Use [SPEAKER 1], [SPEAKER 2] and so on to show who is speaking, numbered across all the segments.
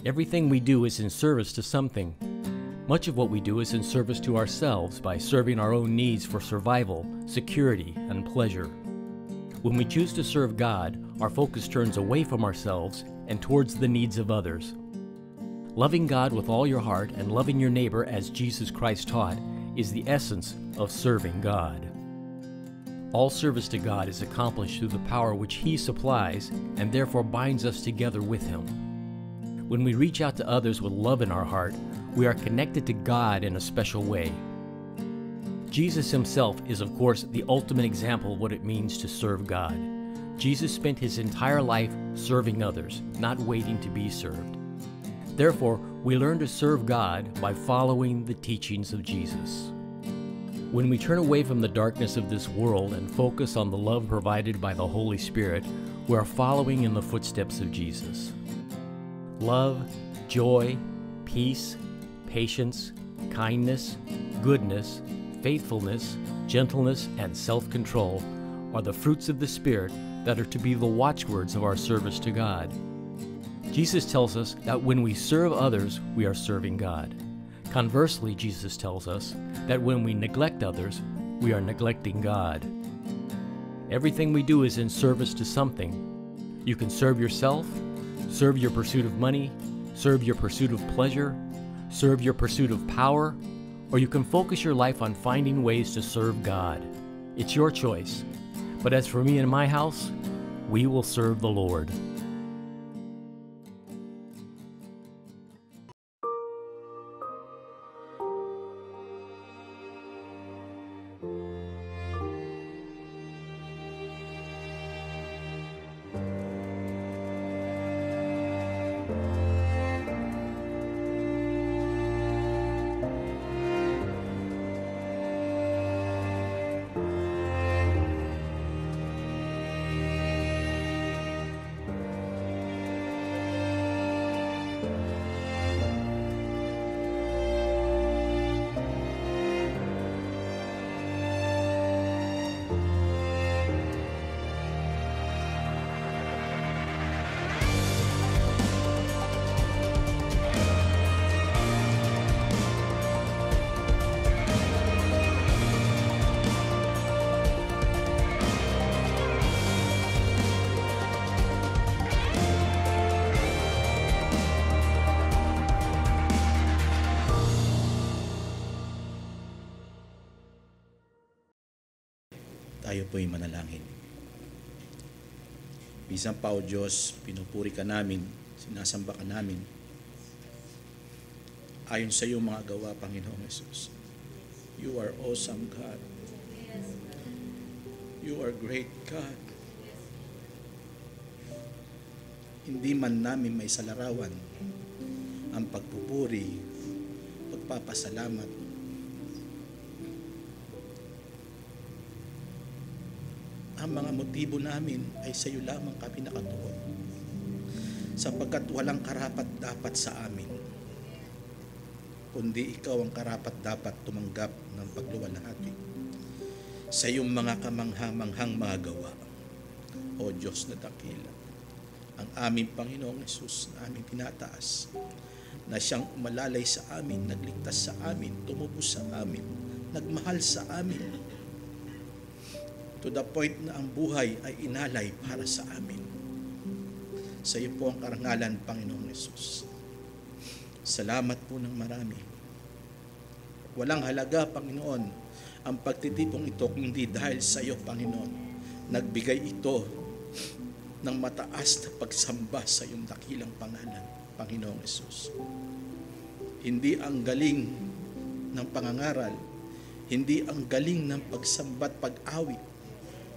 [SPEAKER 1] Everything we do is in service to something. Much of what we do is in service to ourselves by serving our own needs for survival, security, and pleasure. When we choose to serve God, our focus turns away from ourselves and towards the needs of others. Loving God with all your heart and loving your neighbor as Jesus Christ taught is the essence of serving God. All service to God is accomplished through the power which He supplies and therefore binds us together with Him. When we reach out to others with love in our heart, we are connected to God in a special way. Jesus Himself is, of course, the ultimate example of what it means to serve God. Jesus spent His entire life serving others, not waiting to be served. Therefore, we learn to serve God by following the teachings of Jesus. When we turn away from the darkness of this world and focus on the love provided by the Holy Spirit, we are following in the footsteps of Jesus. Love, joy, peace, patience, kindness, goodness, faithfulness, gentleness, and self-control are the fruits of the Spirit that are to be the watchwords of our service to God. Jesus tells us that when we serve others, we are serving God. Conversely, Jesus tells us that when we neglect others, we are neglecting God. Everything we do is in service to something. You can serve yourself, serve your pursuit of money, serve your pursuit of pleasure, serve your pursuit of power, or you can focus your life on finding ways to serve God. It's your choice. But as for me and my house, we will serve the Lord.
[SPEAKER 2] Tayo po'y manalangin. Bisan pa, O Diyos, pinupuri ka namin, sinasamba ka namin. Ayon sa iyong mga gawa, Panginoong Yesus. You are awesome, God. You are great, God. Hindi man namin may salarawan ang pagpupuri, pagpapasalamat, ang mga motibo namin ay sa iyo lamang kami nakatuon, sapagkat walang karapat-dapat sa amin, kundi ikaw ang karapat-dapat tumanggap ng pagluwalhati sa iyong mga kamangha-manghang mga gawa. O Diyos na dakila, ang aming Panginoong Yesus na aming tinataas, na siyang umalalay sa amin, nagligtas sa amin, tumubos sa amin, nagmahal sa amin, to the point na ang buhay ay inalay para sa amin. Sa iyo po ang karangalan, Panginoong Yesus. Salamat po ng marami. Walang halaga, Panginoon, ang pagtitipong ito kundi dahil sa iyo, Panginoon. Nagbigay ito ng mataas na pagsamba sa iyong dakilang pangalan, Panginoong Yesus. Hindi ang galing ng pangangaral, hindi ang galing ng pagsambat, pag-awit,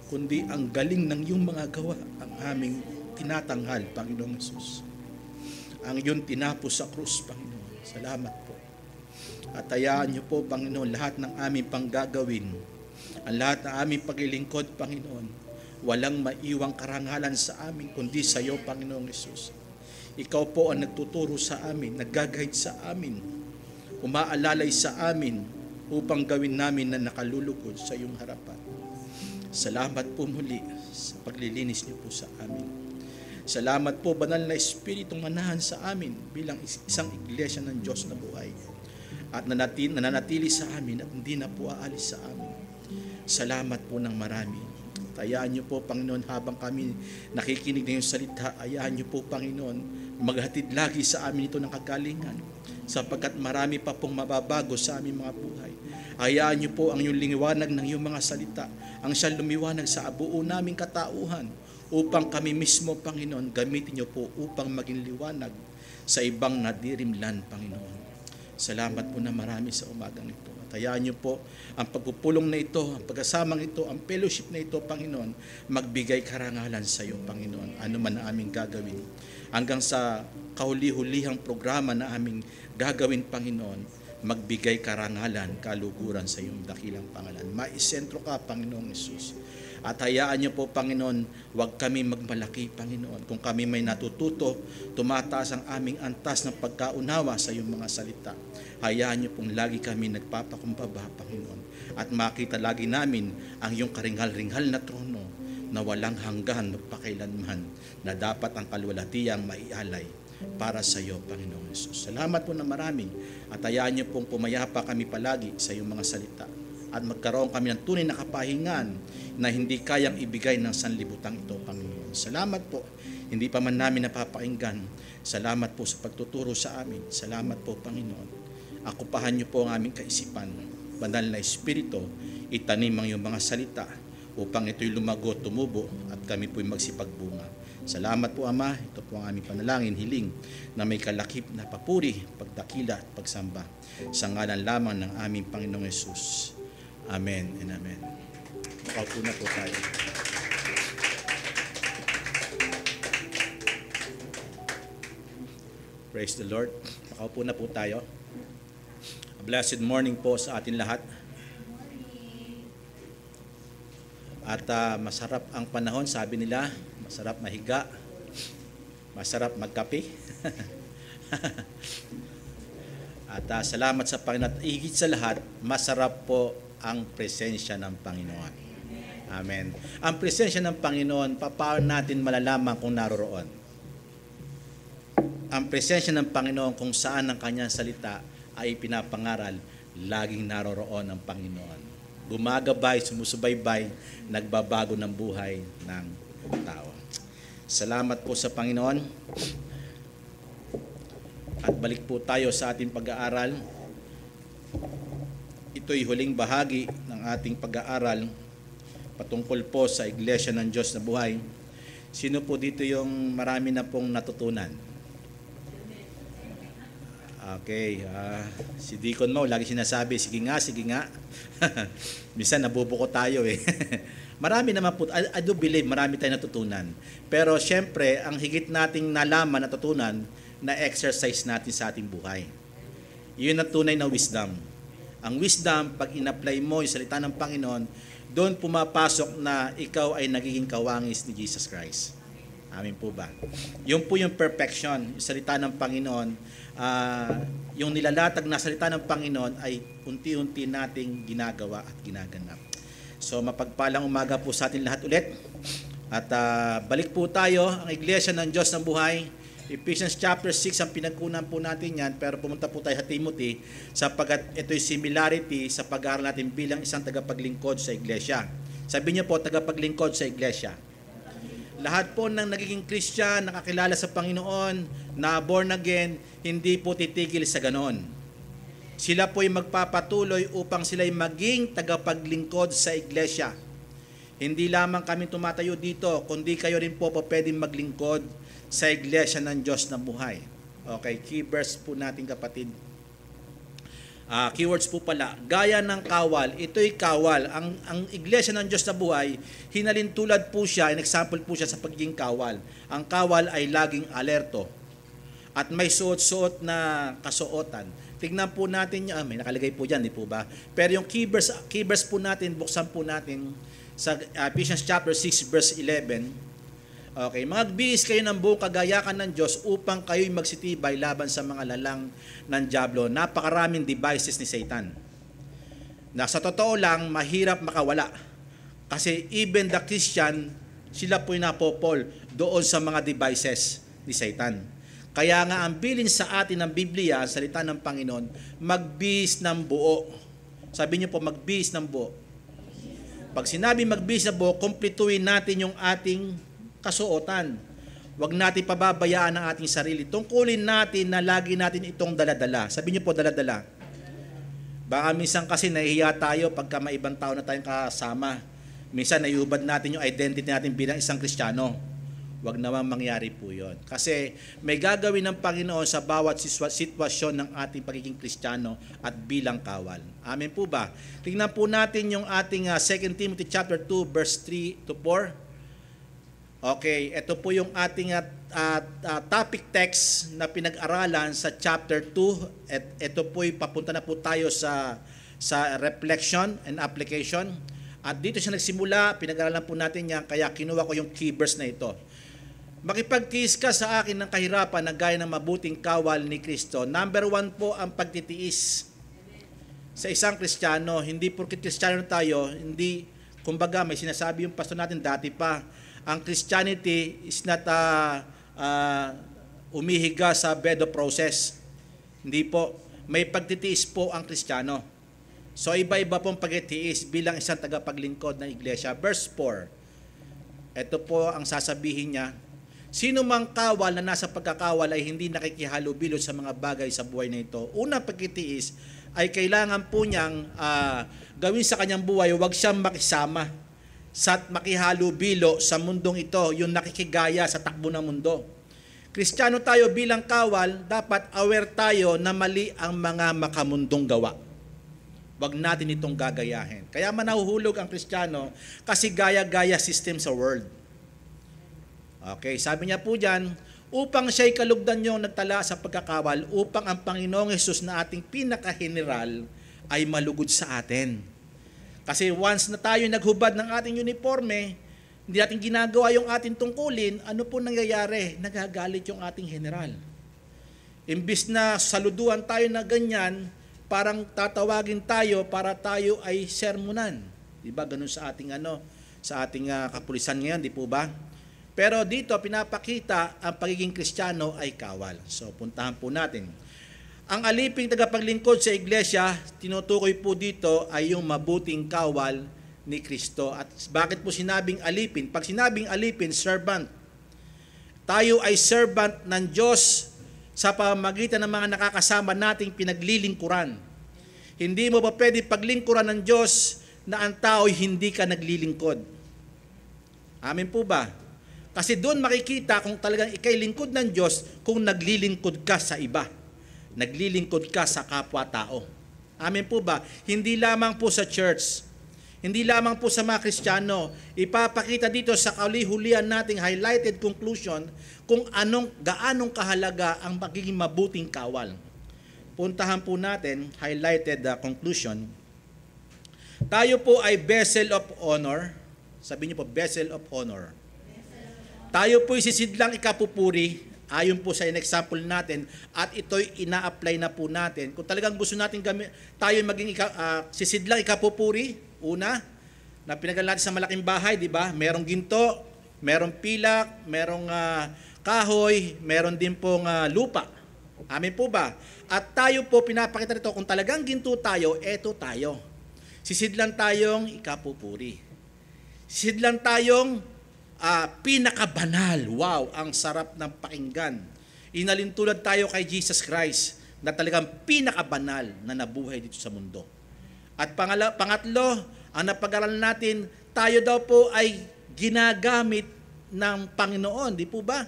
[SPEAKER 2] kundi ang galing ng iyong mga gawa ang aming tinatanghal, Panginoong Yesus. Ang iyong tinapos sa krus, Panginoon. Salamat po. At hayaan niyo po, Panginoon, lahat ng aming panggagawin, ang lahat ng aming paglilingkod, Panginoon, walang maiwang karangalan sa amin, kundi sa iyo, Panginoong Yesus. Ikaw po ang nagtuturo sa amin, nag-guide sa amin, umaalalay sa amin, upang gawin namin na nakalulugod sa iyong harapan. Salamat po muli sa paglilinis niyo po sa amin. Salamat po, Banal na Espiritu, manahan sa amin bilang isang iglesia ng Diyos na buhay. At nananatili sa amin at hindi na po aalis sa amin. Salamat po ng marami. Hayaan niyo po, Panginoon, habang kami nakikinig ng iyong salita, hayaan niyo po, Panginoon, maghatid lagi sa amin ito ng kagalingan, sapagkat marami pa pong mababago sa aming mga buhay. Hayaan niyo po ang iyong liwanag ng iyong mga salita, ang siyang lumiwanag sa buo naming katauhan, upang kami mismo, Panginoon, gamitin niyo po upang maging liwanag sa ibang nadirimlan, Panginoon. Salamat po na marami sa umagang ito. Hayaan niyo po ang pagpupulong na ito, ang pagkasamang ito, ang fellowship na ito, Panginoon, magbigay karangalan sa iyo, Panginoon, ano man ang aming gagawin. Hanggang sa kahuli-hulihang programa na aming gagawin, Panginoon, magbigay karangalan, kaluguran sa iyong dakilang pangalan. Maisentro ka, Panginoong Hesus. At hayaan niyo po, Panginoon, huwag kami magmalaki, Panginoon. Kung kami may natututo, tumataas ang aming antas ng pagkaunawa sa iyong mga salita. Hayaan niyo pong lagi kami nagpapakumbaba, Panginoon. At makita lagi namin ang iyong karinghal-ringhal na trono na walang hanggan magpakailanman, na dapat ang kalwalatiang maialay para sa iyo, Panginoong Hesus. Salamat po na maraming, at hayaan niyo pong pumayapa kami palagi sa iyong mga salita. At magkaroon kami ng tunay na kapahingan na hindi kayang ibigay ng sanlibutan ito, Panginoon. Salamat po, hindi pa man namin napapakinggan. Salamat po sa pagtuturo sa amin. Salamat po, Panginoon. Akupahan niyo po ang aming kaisipan. Banal na Espiritu, itanim ang iyong mga salita upang ito'y lumago, tumubo, at kami po'y magsipagbunga. Salamat po, Ama. Ito po ang aming panalangin, hiling na may kalakip na papuri, pagdakila at pagsamba. Sa ngalan lamang ng aming Panginoong Hesus. Amen and amen. Makaupo na po tayo. Praise the Lord. Makaupo na po tayo. A blessed morning po sa atin lahat. At masarap ang panahon, sabi nila. Masarap mahiga. Masarap magkape. At salamat sa Panginoon. At higit sa lahat, masarap po ang presensya ng Panginoon. Amen. Ang presensya ng Panginoon, paano natin malalaman kung naroroon? Ang presensya ng Panginoon, kung saan ang kanyang salita ay pinapangaral, laging naroroon ang Panginoon. Gumagabay, sumusubaybay, nagbabago ng buhay ng tao. Salamat po sa Panginoon. At balik po tayo sa ating pag-aaral. Ito'y huling bahagi ng ating pag-aaral patungkol po sa Iglesia ng Diyos na buhay. Sino po dito yung marami na pong natutunan? Okay, si Deacon Mo lagi sinasabi, sige nga. Minsan nabubuko tayo eh. Marami naman po, I do believe marami tayong natutunan. Pero syempre, ang higit nating nalaman, natutunan, na exercise natin sa ating buhay. Yun ang tunay na wisdom. Ang wisdom, pag in-apply mo yung salita ng Panginoon, doon pumapasok na ikaw ay nagiging kawangis ni Jesus Christ. Amin po ba? Yun po yung perfection, yung salita ng Panginoon. Yung nilalatag na salita ng Panginoon ay unti-unti nating ginagawa at ginaganap. So mapagpalang umaga po sa atin lahat ulit. At balik po tayo, ang Iglesia ng Diyos ng buhay. Ephesians chapter 6 ang pinagkunan po natin yan, pero pumunta po tayo sa Timothy sapagkat ito'y similarity sa pag-aaral natin bilang isang tagapaglingkod sa iglesia. Sabi niyo po, tagapaglingkod sa iglesia. Lahat po ng nagiging Christian, nakakilala sa Panginoon, na born again, hindi po titigil sa ganon. Sila po'y magpapatuloy upang sila'y maging tagapaglingkod sa iglesia. Hindi lamang kami tumatayo dito, kundi kayo rin po pwedeng maglingkod sa Iglesia ng Diyos na buhay. Okay, key verse po natin kapatid. Keywords po pala, gaya ng kawal, ito'y kawal. Ang Iglesia ng Diyos na buhay, hinalintulad po siya, an example po siya sa pagiging kawal. Ang kawal ay laging alerto at may suot-suot na kasuotan. Tignan po natin yan, may nakalagay po dyan, di po ba? Pero yung key verse po natin, buksan po natin sa Ephesians chapter 6 verse 11. Okay, magbihis kayo ng buong kagayakan ng Diyos upang kayo'y magsitibay laban sa mga lalang ng dyablo. Napakaraming devices ni Satan. Na sa totoo lang, mahirap makawala. Kasi even the Christian, Sila po'y napopol doon sa mga devices ni Satan. Kaya nga ang bilin sa atin ng Biblia, ang salita ng Panginoon, magbihis ng buo. Sabi niyo po, magbihis ng buo. Pag sinabi magbihis ng buo, kumpletuhin natin yung ating kasuotan. Huwag natin pababayaan ang ating sarili. Tungkulin natin na lagi natin itong daladala. Sabi niyo po, daladala. Baka minsan kasi nahihiya tayo pagka may ibang tao na tayong kasama. Minsan naiubad natin yung identity natin bilang isang Kristiyano. Huwag naman mangyari po yun. Kasi may gagawin ng Panginoon sa bawat sitwasyon ng ating pagiging Kristiyano at bilang kawal. Amen po ba? Tingnan po natin yung ating 2 Timothy chapter 2 verse 3 to 4. Okay, ito po yung ating topic text na pinag-aralan sa chapter 2. At ito po'y papunta na po tayo sa reflection and application. At dito siya nagsimula, pinag-aralan po natin yan, kaya kinuha ko yung key verse na ito. Makipagtiis ka sa akin ng kahirapan na gaya ng mabuting kawal ni Kristo. Number 1 po ang pagtitiis sa isang Kristiyano. Hindi porket Kristiyano tayo, hindi, kumbaga may sinasabi yung pastor natin dati pa, ang Christianity is not umihiga sa bed of process. Hindi po, may pagtitiis po ang Kristiyano. So iba-iba pong pagtitiis bilang isang tagapaglingkod ng iglesia. Verse 4, ito po ang sasabihin niya, sino mang kawal na nasa pagkakawal ay hindi nakikihalubilo sa mga bagay sa buhay na ito. Unang pagtitiis ay kailangan po niyang gawin sa kanyang buhay, huwag siyang makisama sa makihalubilo sa mundong ito, yung nakikigaya sa takbo ng mundo. Kristiyano tayo bilang kawal, dapat aware tayo na mali ang mga makamundong gawa. Huwag natin itong gagayahin. Kaya manahuhulog ang Kristiyano kasi gaya-gaya system sa world. Okay, sabi niya po dyan, upang siya'y kalugdan niyong nagtala sa pagkakawal, upang ang Panginoong Hesus na ating pinaka-general ay malugod sa atin. Kasi once na tayo naghubad ng ating uniforme, hindi natin ginagawa yung ating tungkulin, ano po nangyayari? Nagagalit yung ating general. Imbis na saluduhan tayo na ganyan, parang tatawagin tayo para tayo ay sermonan. Diba? Ganun sa ating kapulisan ngayon, di po ba? Pero dito pinapakita ang pagiging Kristiyano ay kawal. So puntahan po natin. Ang aliping tagapaglingkod sa iglesia, tinutukoy po dito ay yung mabuting kawal ni Kristo. At bakit po sinabing alipin? Pag sinabing alipin, servant. Tayo ay servant ng Diyos sa pamamagitan ng mga nakakasama nating pinaglilingkuran. Hindi mo pa pwede paglingkuran ng Diyos na ang tao'y hindi ka naglilingkod. Amen po ba? Kasi doon makikita kung talagang ikay lingkod ng Diyos kung naglilingkod ka sa iba. Naglilingkod ka sa kapwa-tao. Amen po ba? Hindi lamang po sa church. Hindi lamang po sa mga Kristiyano. Ipapakita dito sa kauli-hulian nating highlighted conclusion kung gaanong kahalaga ang magiging mabuting kawal. Puntahan po natin, highlighted conclusion. Tayo po ay vessel of honor. Sabi niyo po, vessel of honor. Tayo po'y sisidlang ikapupuri, ayon po sa example natin, at ito'y ina-apply na po natin. Kung talagang gusto natin tayo maging sisidlang ikapupuri, una, na pinagalan natin sa malaking bahay, di ba? Merong ginto, merong pilak, merong kahoy, meron din pong lupa. Amen po ba? At tayo po, pinapakita nito, kung talagang ginto tayo, eto tayo. Sisidlang tayong ikapupuri. Sisidlang tayong pinakabanal. Wow, ang sarap ng pakinggan. Inalintulad tayo kay Jesus Christ na talagang pinakabanal na nabuhay dito sa mundo. At pangatlo, ang napag-aralan natin, tayo daw po ay ginagamit ng Panginoon. Di po ba?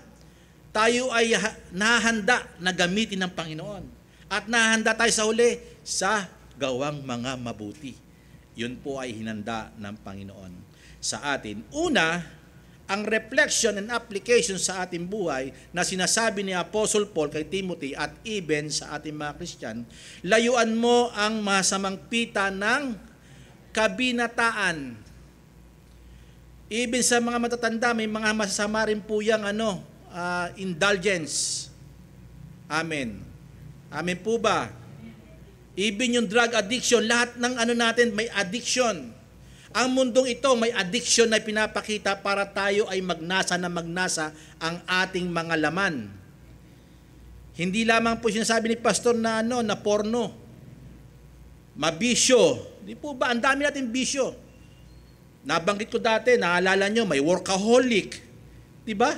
[SPEAKER 2] Tayo ay nahahanda na gamitin ng Panginoon. At nahahanda tayo sa huli sa gawang mga mabuti. Yun po ay hinanda ng Panginoon sa atin. Una, ang reflection and application sa ating buhay na sinasabi ni Apostle Paul kay Timothy at even sa ating mga Christian, layuan mo ang masamang pita ng kabinataan. Even sa mga matatanda, may mga masasama rin po yung indulgence. Amen. Amen po ba? Even yung drug addiction, lahat ng natin may addiction. Ang mundong ito may addiction na pinapakita para tayo ay magnasa ang ating mga laman. Hindi lamang po sinasabi ni pastor na na porno, mabisyo. Di po ba? Ang dami natin bisyo. Nabanggit ko dati, naalala nyo, may workaholic. Di ba?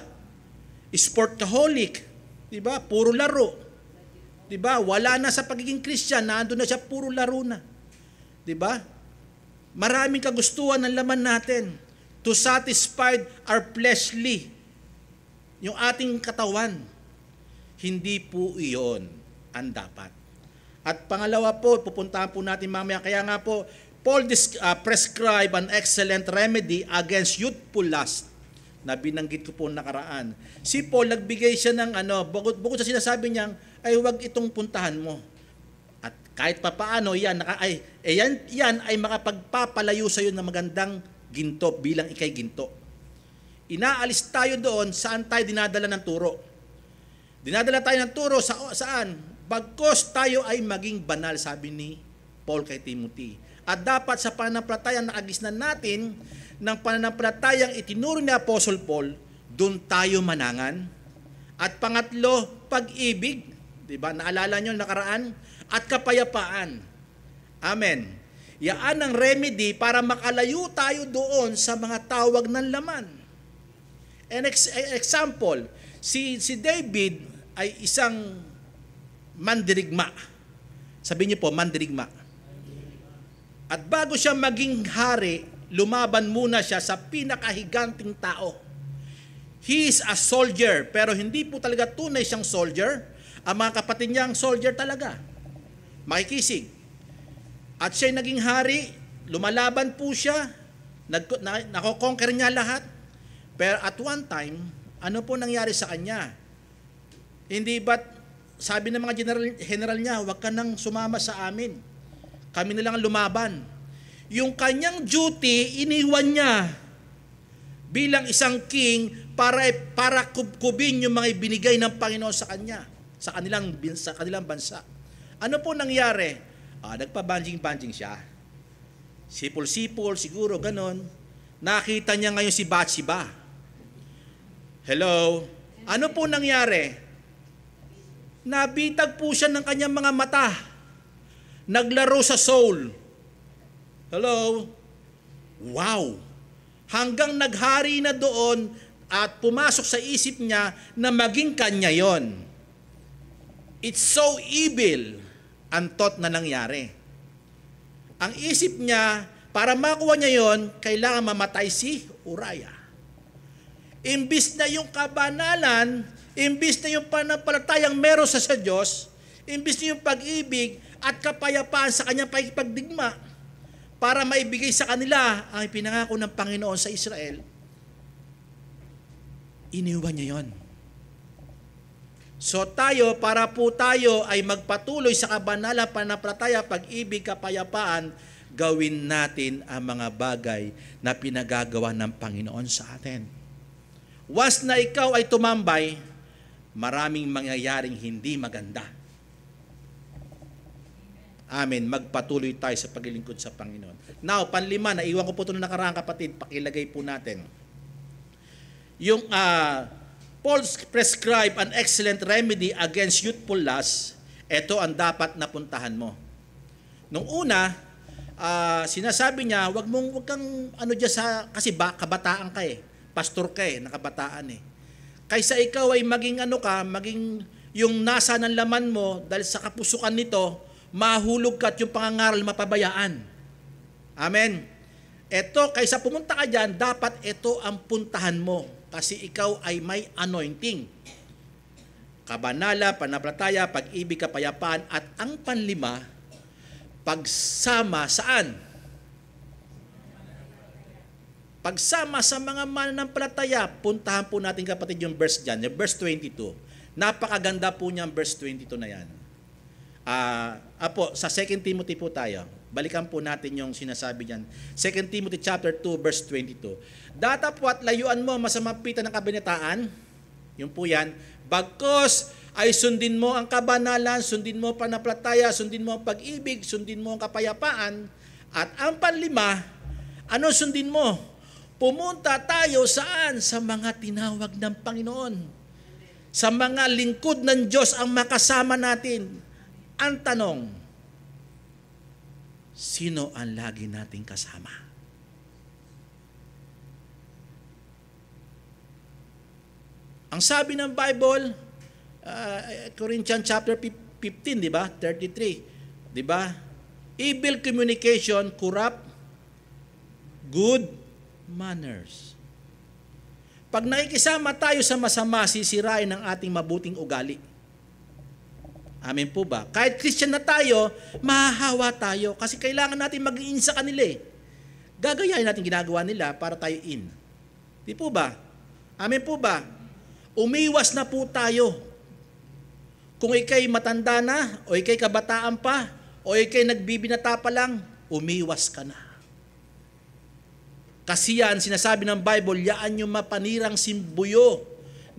[SPEAKER 2] Sportaholic. Di ba? Puro laro. Di ba? Wala na sa pagiging Christian, nandun na siya, puro laro na. Di ba? Maraming kagustuhan ng laman natin to satisfy our fleshly, yung ating katawan. Hindi po iyon ang dapat. At pangalawa po, pupuntahan po natin mamaya, kaya nga po, Paul prescribe an excellent remedy against youthful lust na binanggit ko po nakaraan. Si Paul, nagbigay siya ng bukod sa sinasabi niyang, ay huwag itong puntahan mo. At kahit papaano, yan ay makapagpapalayo sa iyo ng magandang ginto bilang ikay ginto. Inaalis tayo doon saan tayo dinadala ng turo. Dinadala tayo ng turo saan? Bagkos tayo ay maging banal, sabi ni Paul kay Timothy. At dapat sa pananampalatayang nakagisnan natin ng pananampalatayang itinuro ni Apostle Paul, doon tayo manangan. At pangatlo, pag-ibig. Diba? Naalala nyo nakaraan? At kapayapaan. Amen. Yaan ang remedy para makalayo tayo doon sa mga tawag ng laman. An example, si David ay isang mandirigma. Sabihin niyo po, mandirigma. At bago siya maging hari, lumaban muna siya sa pinakahiganting tao. He is a soldier, pero hindi po talaga tunay siyang soldier. Ang mga kapatid niya ang soldier talaga. Makikisig. At siya'y naging hari, lumalaban po siya, nakoconquer niya lahat. Pero at one time, ano po nangyari sa kanya? Hindi ba't sabi ng mga general niya, huwag ka nang sumama sa amin. Kami na lang lumaban. Yung kanyang duty, iniwan niya bilang isang king para kubkubin yung mga binigay ng Panginoon sa kanya, sa kanilang bansa. Ano po nangyari? Nagpa-banjing-banjing siya. Sipol-sipol, siguro, ganon. Nakita niya ngayon si Bathsheba. Hello? Ano po nangyari? Nabitag po siya ng kanyang mga mata. Naglaro sa soul. Hello? Wow! Hanggang naghari na doon at pumasok sa isip niya na maging kanya yon. It's so evil ang thought na nangyari. Ang isip niya, para makuha niya yon, kailangan mamatay si Uriah. Imbis na yung kabanalan, imbis na yung pananampalatayang meron sa Diyos, imbis na yung pag-ibig at kapayapaan sa kanyang pagdigma para maibigay sa kanila ang pinangako ng Panginoon sa Israel, iniwan niya yon. So tayo, para po tayo ay magpatuloy sa kabanalan, pananampalataya, pag-ibig, kapayapaan, gawin natin ang mga bagay na pinagagawa ng Panginoon sa atin. Once na ikaw ay tumambay, maraming mangyayaring hindi maganda. Amen. Magpatuloy tayo sa paglilingkod sa Panginoon. Now, panlima, naiwan ko po ito na nakaraang kapatid, pakilagay po natin. Yung Paul prescribe an excellent remedy against youthful lust. Ito ang dapat napuntahan mo. Nung una, sinasabi niya, wag kang kasi kabataan ka pastor ka nakabataan Kaysa ikaw ay maging maging yung nasa ng laman mo dahil sa kapusukan nito, mahulog ka at yung pangangaral mapabayaan. Amen. Ito, kaysa pumunta ka dyan, dapat ito ang puntahan mo kasi ikaw ay may anointing. Kabanala, pananampalataya, pag-ibig, kapayapaan, at ang panlima, pagsama saan? Pagsama sa mga mananampalataya, puntahan po natin kapatid yung verse dyan, yung verse 22. Napakaganda po niya ang verse 22 na yan. Sa 2 Timothy po tayo. Balikan po natin yung sinasabi niyan. 2 Timothy chapter 2 verse 22. Datapwat layuan mo masamang pita ng kabinataan. Yung po yan. Bagkos ay sundin mo ang kabanalan, sundin mo ang pananampalataya, sundin mo ang pag-ibig, sundin mo ang kapayapaan. At ang panlima, Ano sundin mo? Pumunta tayo saan? Sa mga tinawag ng Panginoon. Sa mga lingkod ng Diyos ang makasama natin. Ang tanong, sino ang lagi nating kasama? Ang sabi ng Bible, Corinthians chapter 15, di ba? 33, di ba? Evil communication corrupt good manners. Pag nakikisama tayo sa masama, sisirain ang ating mabuting ugali. Amen po ba? Kahit Christian na tayo, mahahawa tayo kasi kailangan natin mag-in sa kanila eh. Gagayahin natin ginagawa nila para tayo in. Di po ba? Amen po ba? Umiwas na po tayo. Kung ikay matanda na, o ikay kabataan pa, o ikay nagbibinata pa lang, umiwas ka na. Kasi yan, sinasabi ng Bible, yaan yung mapanirang simbuyo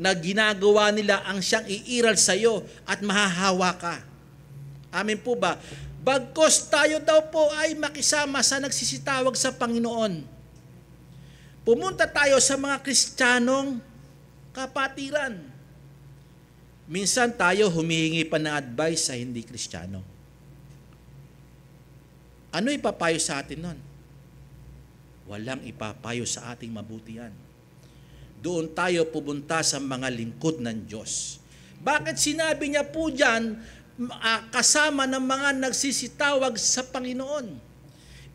[SPEAKER 2] na ginagawa nila ang siyang iiral sa iyo at mahahawa ka. Amen po ba? Bagkos tayo daw po ay makisama sa nagsisitawag sa Panginoon. Pumunta tayo sa mga Kristiyanong kapatiran. Minsan tayo humihingi pa ng advice sa hindi Kristiyano. Ano ipapayo sa atin nun? Walang ipapayo sa ating mabutihan. Doon tayo pupunta sa mga lingkod ng Diyos. Bakit sinabi niya po dyan, kasama ng mga nagsisitawag sa Panginoon?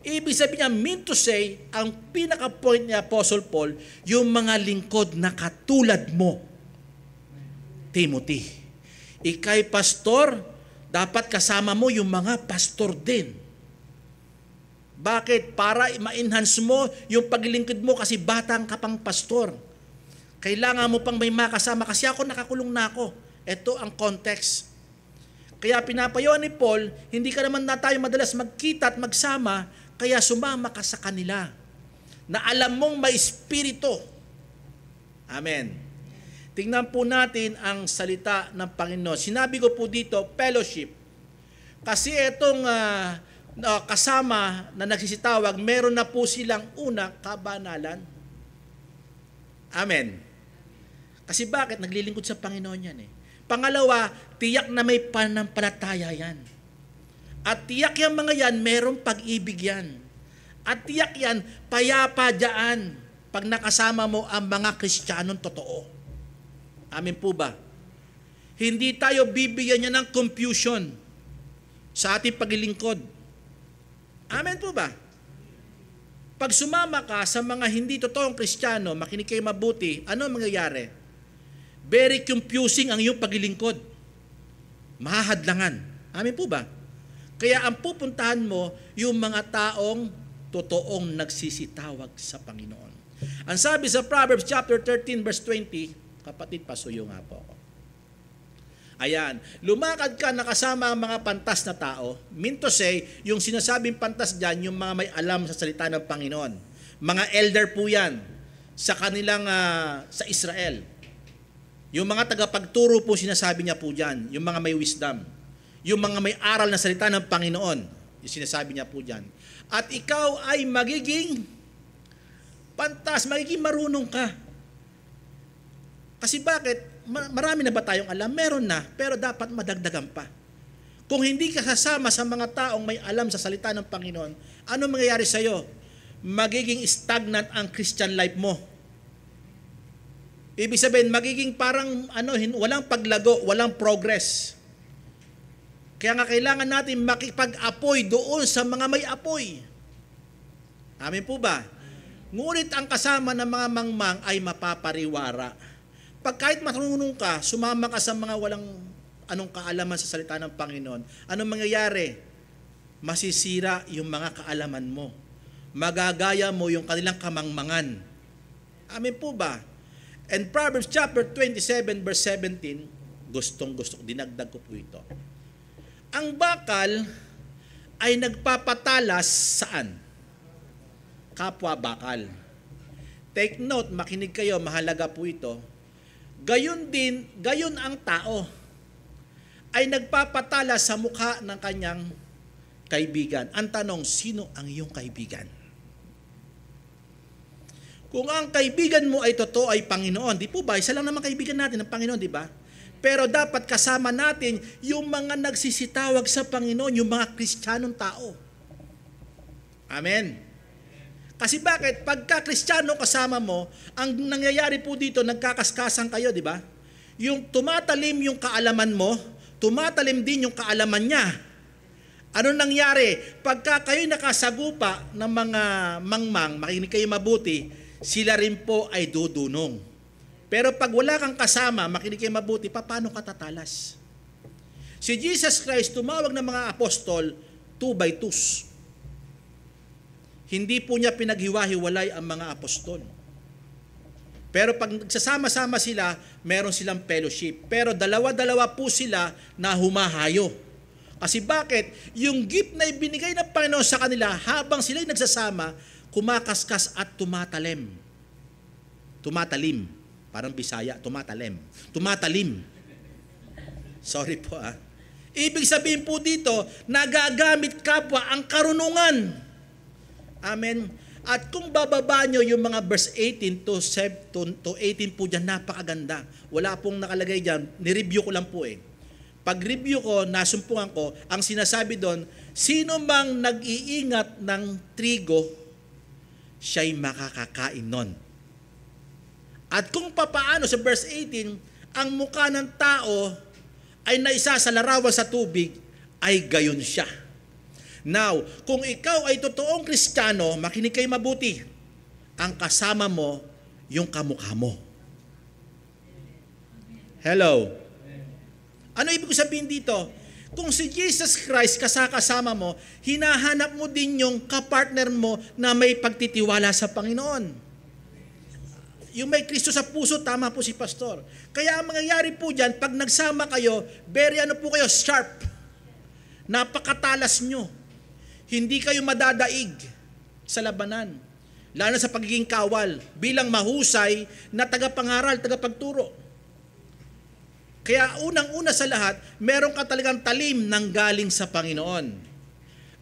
[SPEAKER 2] Ibig sabihin niya, mean to say, ang pinaka-point ni Apostle Paul, yung mga lingkod na katulad mo, Timothy. Ikay pastor, dapat kasama mo yung mga pastor din. Bakit? Para ma-enhance mo yung paglilingkod mo kasi batang ka pang pastor. Kailangan mo pang may makasama kasi ako nakakulong na ako. Ito ang context. Kaya pinapayuhan ni Paul, hindi ka naman na tayo madalas magkita at magsama, kaya sumama ka sa kanila na alam mong may espiritu. Amen. Tingnan po natin ang salita ng Panginoon. Sinabi ko po dito, fellowship. Kasi itong kasama na nagsisitawag, meron na po silang una, kabanalan. Amen. Kasi bakit? Naglilingkod sa Panginoon yan eh. Pangalawa, tiyak na may pananampalataya yan. At tiyak yung mga yan, merong pag-ibig yan. At tiyak yan, payapa dyan pag nakasama mo ang mga Kristiyanong totoo. Amen po ba? Hindi tayo bibigyan niya ng confusion sa ating paglilingkod. Amen po ba? Pag sumama ka sa mga hindi totoong Kristiyano, makinig kayo mabuti, ano ang mangyayari? Very confusing ang iyong paglilingkod. Mahahadlangan. Amen po ba? Kaya ang pupuntahan mo, yung mga taong totoong nagsisitawag sa Panginoon. Ang sabi sa Proverbs chapter 13 verse 20, kapatid, pasuyo nga po ako. Ayan, lumakad ka nakasama ang mga pantas na tao. Mean to say, yung sinasabing pantas dyan, yung mga may alam sa salita ng Panginoon. Mga elder po yan sa kanilang, sa Israel. Yung mga tagapagturo po sinasabi niya po dyan, yung mga may wisdom. Yung mga may aral na salita ng Panginoon, yung sinasabi niya po dyan. At ikaw ay magiging pantas, magiging marunong ka. Kasi bakit? Marami na ba tayong alam? Meron na, pero dapat madagdagan pa. Kung hindi ka kasama sa mga taong may alam sa salita ng Panginoon, ano mangyayari sa iyo? Magiging stagnant ang Christian life mo. Ibig sabihin, magiging parang walang paglago, walang progress. Kaya nga kailangan natin makipag-apoy doon sa mga may apoy. Amen po ba? Ngunit ang kasama ng mga mangmang ay mapapariwara. Pag kahit marunong ka, sumama ka sa mga walang anong kaalaman sa salita ng Panginoon, anong mangyayari? Masisira yung mga kaalaman mo. Magagaya mo yung kanilang kamangmangan. Amen po ba? And Proverbs chapter 27 verse 17, gustong-gusto, dinagdag ko po ito. Ang bakal ay nagpapatalas saan? Kapwa bakal. Take note, makinig kayo, mahalaga po ito. Gayon ang tao ay nagpapatalas sa mukha ng kanyang kaibigan. Ang tanong, sino ang iyong kaibigan? Kung ang kaibigan mo ay totoo ay Panginoon, di po ba? Isa lang naman kaibigan natin ng Panginoon, di ba? Pero dapat kasama natin yung mga nagsisitawag sa Panginoon, yung mga Kristiyanong tao. Amen. Kasi bakit? Pagka Kristiyano kasama mo, ang nangyayari po dito, nagkakaskasan kayo, di ba? Yung tumatalim yung kaalaman mo, tumatalim din yung kaalaman niya. Ano nangyari? Pagka kayo nakasagupa ng mga mangmang, makinig kayo mabuti, sila rin po ay dudunong. Pero pag wala kang kasama, makinig kayo mabuti, paano ka tatalas? Si Jesus Christ tumawag ng mga apostol 2 by 2. Hindi po niya pinaghiwa-hiwalay ang mga apostol. Pero pag nagsasama-sama sila, meron silang fellowship. Pero dalawa-dalawa po sila na humahayo. Kasi bakit? Yung gift na ibinigay ng Panginoon sa kanila, habang sila'y nagsasama, kumakaskas at tumatalim. Tumatalim. Parang Bisaya, tumatalim. Tumatalim. Sorry po Ibig sabihin po dito, nagagamit kapwa ang karunungan. Amen. At kung bababa nyo yung mga verse 18 to 18 po dyan, napakaganda. Wala pong nakalagay dyan, nireview ko lang po Pag-review ko, nasumpungan ko, ang sinasabi doon, sino mang nag-iingat ng trigo, siya'y makakakain nun. At kung papaano sa verse 18, ang mukha ng tao ay naisa sa larawan sa tubig, ay gayon siya. Now, kung ikaw ay totoong Kristiyano, makinig kayo mabuti, ang kasama mo, yung kamukha mo. Hello? Ano ibig sabihin dito? Kung si Jesus Christ kasama mo, hinahanap mo din yung kapartner mo na may pagtitiwala sa Panginoon. Yung may Kristo sa puso, tama po si Pastor. Kaya ang mangyayari po dyan, pag nagsama kayo, very sharp. Napakatalas nyo. Hindi kayo madadaig sa labanan. Lalo sa pagiging kawal, bilang mahusay na tagapangaral, tagapagturo. Kaya unang-una sa lahat, meron ka talagang talim ng galing sa Panginoon.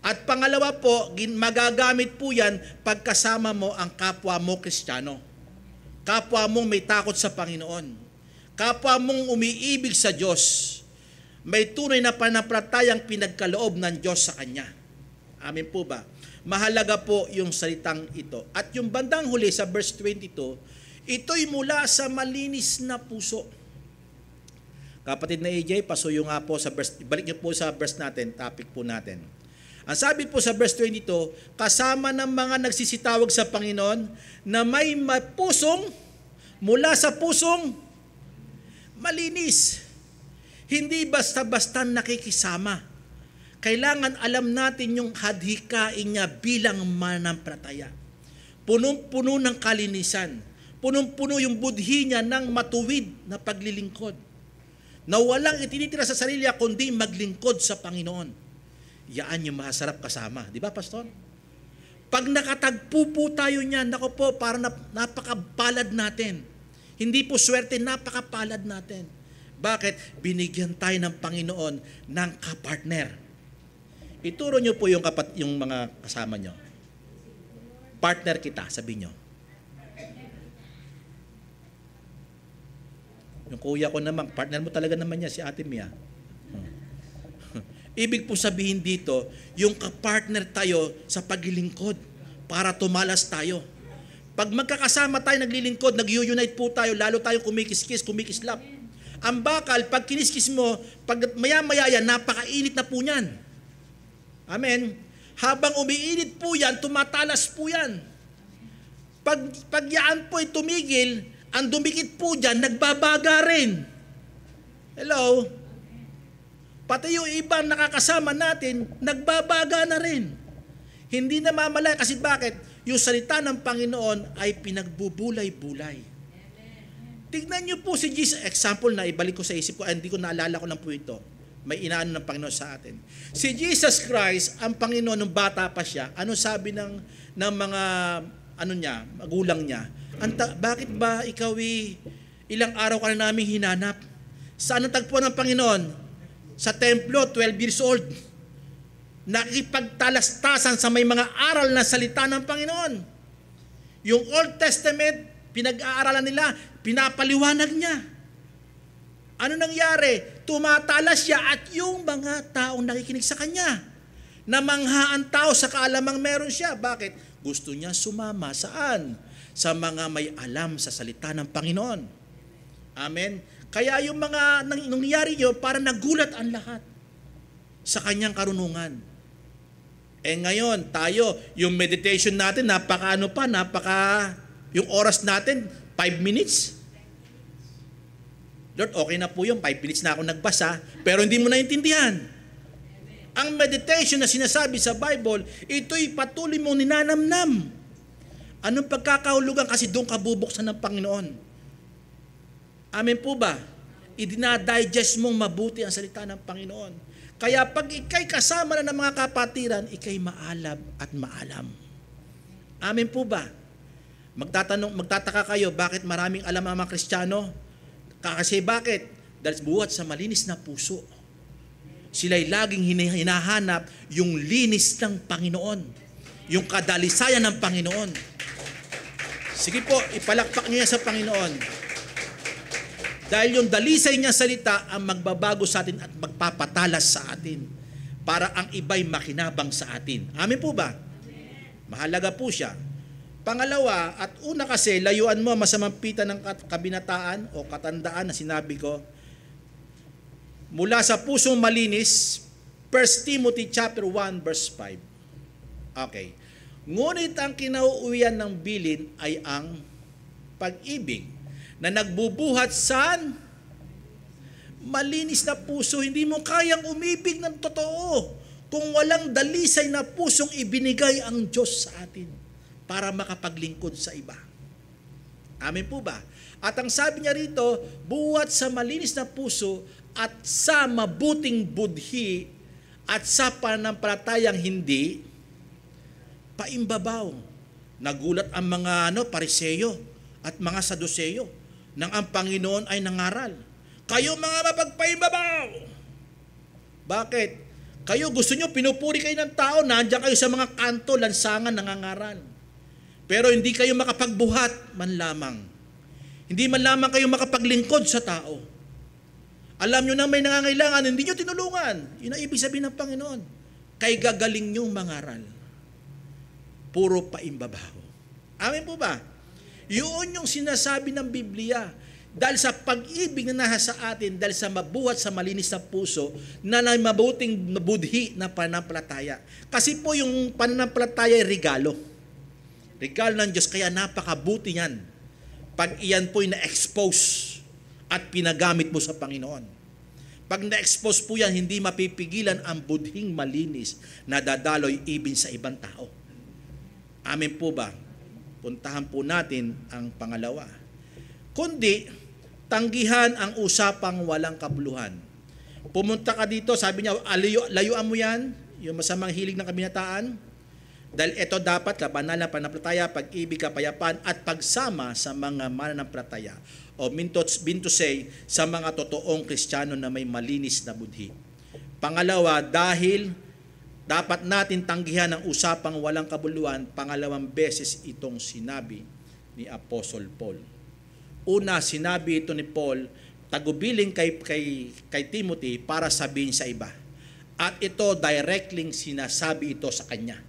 [SPEAKER 2] At pangalawa po, magagamit po yan pagkasama mo ang kapwa mo Kristiyano. Kapwa mong may takot sa Panginoon. Kapwa mong umiibig sa Diyos. May tunay na pananampalatayang pinagkaloob ng Diyos sa Kanya. Amin po ba? Mahalaga po yung salitang ito. At yung bandang huli sa verse 22, ito'y mula sa malinis na puso. Kapatid na AJ, pasuyo nga po sa verse, balik niyo po sa verse natin, topic po natin. Ang sabi po sa verse 22, kasama ng mga nagsisitawag sa Panginoon na may pusong, mula sa pusong malinis. Hindi basta-basta nakikisama. Kailangan alam natin yung hadhikain niya bilang manampalataya. Punong-puno ng kalinisan. Punong-puno yung budhi niya ng matuwid na paglilingkod. Na walang itinitira sa sarili kundi maglingkod sa Panginoon. Yaan yung masarap kasama. Di ba, Pastor? Pag nakatagpo po tayo niyan, nako po, parang napakapalad natin. Hindi po swerte, napakapalad natin. Bakit? Binigyan tayo ng Panginoon ng kapartner. Ituro nyo po yung mga kasama nyo. Partner kita, sabi nyo. Yung kuya ko naman, partner mo talaga naman niya, si Ate Mia. Ibig po sabihin dito, yung kapartner tayo sa paglilingkod para tumalas tayo. Pag magkakasama tayo naglilingkod, nag-unite po tayo, lalo tayong kumikiskis, kumikislap. Ang bakal, pag kiniskis mo, pag maya-maya yan, napakainit na po niyan. Amen. Habang umiinit po yan, tumatalas po yan. Pag yan po ay tumigil, ang dumikit po dyan, nagbabaga rin. Hello? Pati yung ibang nakakasama natin, nagbabaga na rin. Hindi na mamalaya kasi bakit? Yung salita ng Panginoon ay pinagbubulay-bulay. Tignan niyo po si Jesus. Example na ibalik ko sa isip ko, hindi ko naalala ko lang po ito. May inaano ng Panginoon sa atin. Si Jesus Christ, ang Panginoon, nung bata pa siya, ano sabi ng mga magulang niya? Bakit ba ikaw ilang araw ka na namin hinanap? Saan ang tagpuan ng Panginoon? Sa templo, 12 years old. Nakikipagtalastasan sa may mga aral na salita ng Panginoon. Yung Old Testament, pinag-aaralan nila, pinapaliwanag niya. Ano nangyari? Tumatalas siya at yung mga taong nakikinig sa kanya, namangha ang tao sa kaalamang meron siya. Bakit? Gusto niya sumama saan? Sa mga may alam sa salita ng Panginoon. Amen? Kaya yung mga nangyari yun, para nagulat ang lahat sa kanyang karunungan. Ngayon, tayo, yung meditation natin, yung oras natin, 5 minutes. Lord, okay na po yung 5 minutes na ako nagbasa, pero hindi mo naintindihan. Ang meditation na sinasabi sa Bible, ito'y patuloy mong ninanamnam. Anong pagkakahulugan? Kasi doon ka bubuksan ng Panginoon. Amen po ba? Idinadigest mong mabuti ang salita ng Panginoon. Kaya pag ikay kasama na ng mga kapatiran, ikay maalab at maalam. Amen po ba? Magtataka kayo, bakit maraming alam ang mga Kristiyano? Kasi bakit? Dahil buhat sa malinis na puso. Sila'y laging hinahanap yung linis ng Panginoon. Yung kadalisayan ng Panginoon. Sige po, ipalakpak niya sa Panginoon. Dahil yung dalisay niya salita ang magbabago sa atin at magpapatalas sa atin para ang iba'y makinabang sa atin. Amen po ba? Mahalaga po siya. Pangalawa, at una kasi, layuan mo masamang pita ng kabinataan o katandaan na sinabi ko. Mula sa pusong malinis, 1 Timothy chapter 1 verse 5. Okay. Ngunit ang kinauuwian ng bilin ay ang pag-ibig na nagbubuhat sa malinis na puso. Hindi mo kayang umibig ng totoo kung walang dalisay na pusong ibinigay ang Diyos sa atin para makapaglingkod sa iba. Amen po ba? At ang sabi niya rito, buhat sa malinis na puso at sa mabuting budhi at sa pananampalatayang hindi paimbabaw. Nagulat ang mga Pariseyo at mga Saduseyo nang ang Panginoon ay nangaral. Kayo mga mapagpaimbabaw! Bakit? Kayo gusto nyo, pinupuri kayo ng tao, nandiyan kayo sa mga kanto, lansangan, nangangaral. Pero hindi kayo makapagbuhat man lamang. Hindi man lamang kayo makapaglingkod sa tao. Alam nyo na may nangangailangan, hindi nyo tinulungan. Yun ang ibig sabihin ng Panginoon. Kay gagaling nyo mangaral. Puro paimbabaw. Amen po ba? Yun yung sinasabi ng Biblia. Dahil sa pag-ibig na nasa atin, dahil sa mabuhat sa malinis na puso, na mabuting budhi na pananampalataya. Kasi po yung pananampalataya ay regalo. Regalo ng Diyos, kaya napakabuti yan. Pag iyan po'y na-expose at pinagamit mo sa Panginoon. Pag na-expose po yan, hindi mapipigilan ang budhing malinis na dadaloy even sa ibang tao. Amen po ba? Puntahan po natin ang pangalawa. Kundi, tanggihan ang usapang walang kabuluhan. Pumunta ka dito, sabi niya, layuan mo yan, yung masamang hilig ng kabinataan, dahil ito dapat kabanalan, pananampalataya, pag-ibig, kapayapaan, at pagsama sa mga mananampalataya. O mean to say, sa mga totoong Kristiyano na may malinis na budhi. Pangalawa, dahil dapat natin tanggihan ang usapang walang kabuluhan, pangalawang beses itong sinabi ni Apostle Paul. Una, sinabi ito ni Paul, tagubilin kay Timothy para sabihin sa iba. At ito, directly sinasabi ito sa kanya.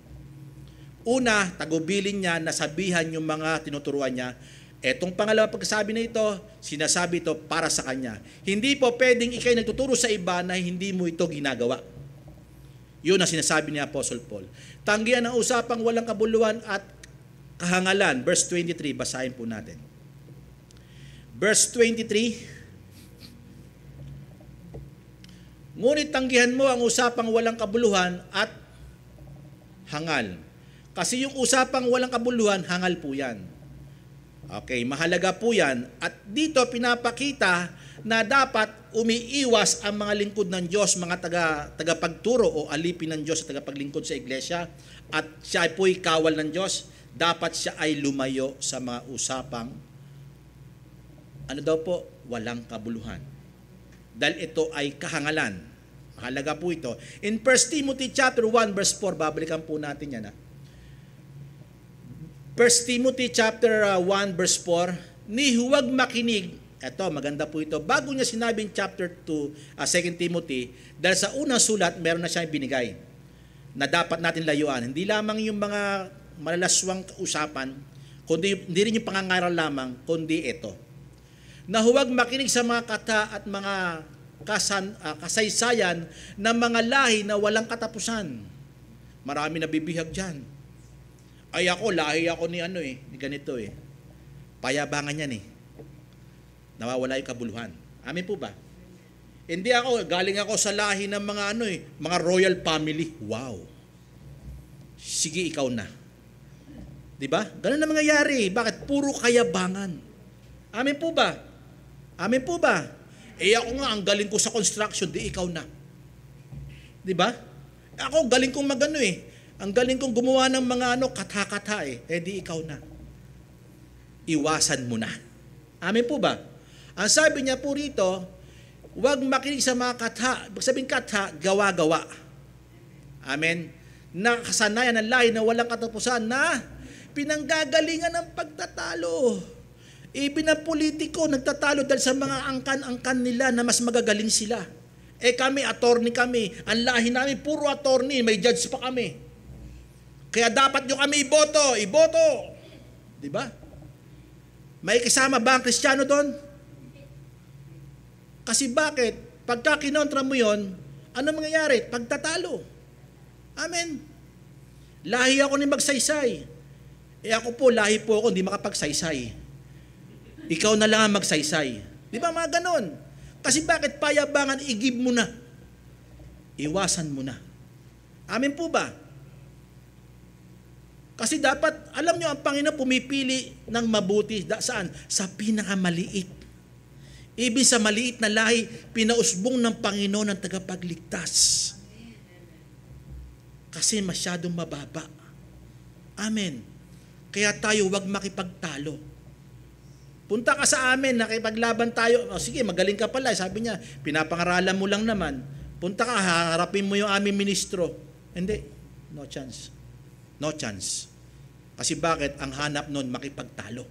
[SPEAKER 2] Una, tagubilin niya, nasabihan yung mga tinuturuan niya. Etong pangalawa pagkasabi na ito, sinasabi ito para sa kanya. Hindi po pwedeng ikay nagtuturo sa iba na hindi mo ito ginagawa. Yun ang sinasabi ni Apostle Paul. Tanggihan ang usapang walang kabuluhan at kahangalan. Verse 23, basahin po natin. Verse 23, ngunit tanggihan mo ang usapang walang kabuluhan at hangal. Kasi yung usapang walang kabuluhan, hangal po yan. Okay, mahalaga po yan. At dito pinapakita na dapat umiiwas ang mga lingkod ng Diyos, mga tagapagturo o alipin ng Diyos sa tagapaglingkod sa iglesia, at siya po'y kawal ng Diyos, dapat siya ay lumayo sa mga usapang walang kabuluhan. Dahil ito ay kahangalan. Mahalaga po ito. In 1 Timothy chapter 1 verse 4, babalikan po natin yan. 1 1 Timothy chapter 1 verse 4, ni huwag makinig. Ito, maganda po ito. Bago niya sinabing chapter 2, 2 Timothy, dahil sa unang sulat, meron na siyang binigay na dapat natin layuan. Hindi lamang yung mga malalaswang usapan, kundi hindi rin yung pangangaral lamang, kundi ito. Na huwag makinig sa mga kata at mga kasaysayan ng mga lahi na walang katapusan. Marami nabibihag dyan. Ay ako, lahi ako ni ni ganito Payabangan yan Nawawala yung kabuluhan. Amin po ba? Hindi ako, galing ako sa lahi ng mga mga royal family. Wow. Sige, ikaw na. Diba? Ganun na mangyayari. Bakit? Puro kayabangan. Amin po ba? Amin po ba? Ako nga, ang galing ko sa construction, di ikaw na. Diba? Ako, galing kong magano Ang galing kong gumawa ng mga kata-kata di ikaw na. Iwasan mo na. Amin po ba? Ang sabi niya po rito, huwag makinig sa mga kata. Sabihin kata, gawa-gawa. Amen. Na kasanayan ng lahi na walang katapusan na pinanggagalingan ng pagtatalo. Ibig ng politiko, nagtatalo dahil sa mga angkan-angkan nila na mas magagaling sila. Kami, attorney kami. Ang lahi namin, puro attorney. May judge pa kami. Kaya dapat nyo kami iboto. Iboto. Diba? May kasama ba ang Kristiyano doon? Kasi bakit? Pagka kinontra mo yon, ano mangyayari? Pagtatalo. Amen. Lahi ako ni magsaysay. Ako po, lahi po ako, hindi makapagsaysay. Ikaw na lang ang magsaysay. Di ba mga ganon? Kasi bakit payabangan, i-give mo na. Iwasan mo na. Amen po ba? Kasi dapat, alam nyo, ang Panginoon pumipili ng mabuti. Saan? Sa pinakamaliit. Ibig sa maliit na lahi, pinausbong ng Panginoon ang tagapagligtas. Kasi masyadong mababa. Amen. Kaya tayo wag makipagtalo. Punta ka sa amin, nakipaglaban tayo. Sige, magaling ka pala. Sabi niya, pinapangaralan mo lang naman. Punta ka, harapin mo yung aming ministro. Hindi. No chance. No chance. Kasi bakit? Ang hanap nun, makipagtalo.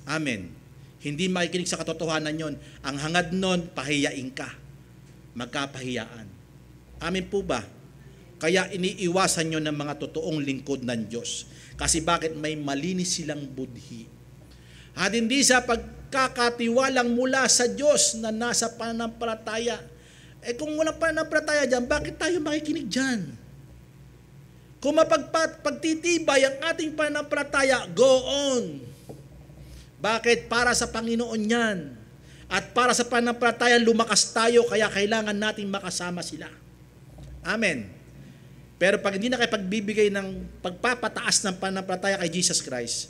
[SPEAKER 2] Amen. Hindi makikinig sa katotohanan yon. Ang hangad nun, pahiyain ka. Magkapahiyaan. Amen po ba? Kaya iniiwasan nyo ng mga totoong lingkod ng Diyos. Kasi bakit? May malinis silang budhi. At hindi sa pagkakatiwalang mula sa Diyos na nasa pananampalataya. Kung walang pananampalataya dyan, bakit tayo makikinig dyan? Kung pagtitibay ang ating pananampalataya, go on. Bakit? Para sa Panginoon yan. At para sa pananampalataya, lumakas tayo, kaya kailangan nating makasama sila. Amen. Pero pag hindi na kayo pagbibigay ng pagpapataas ng pananampalataya kay Jesus Christ,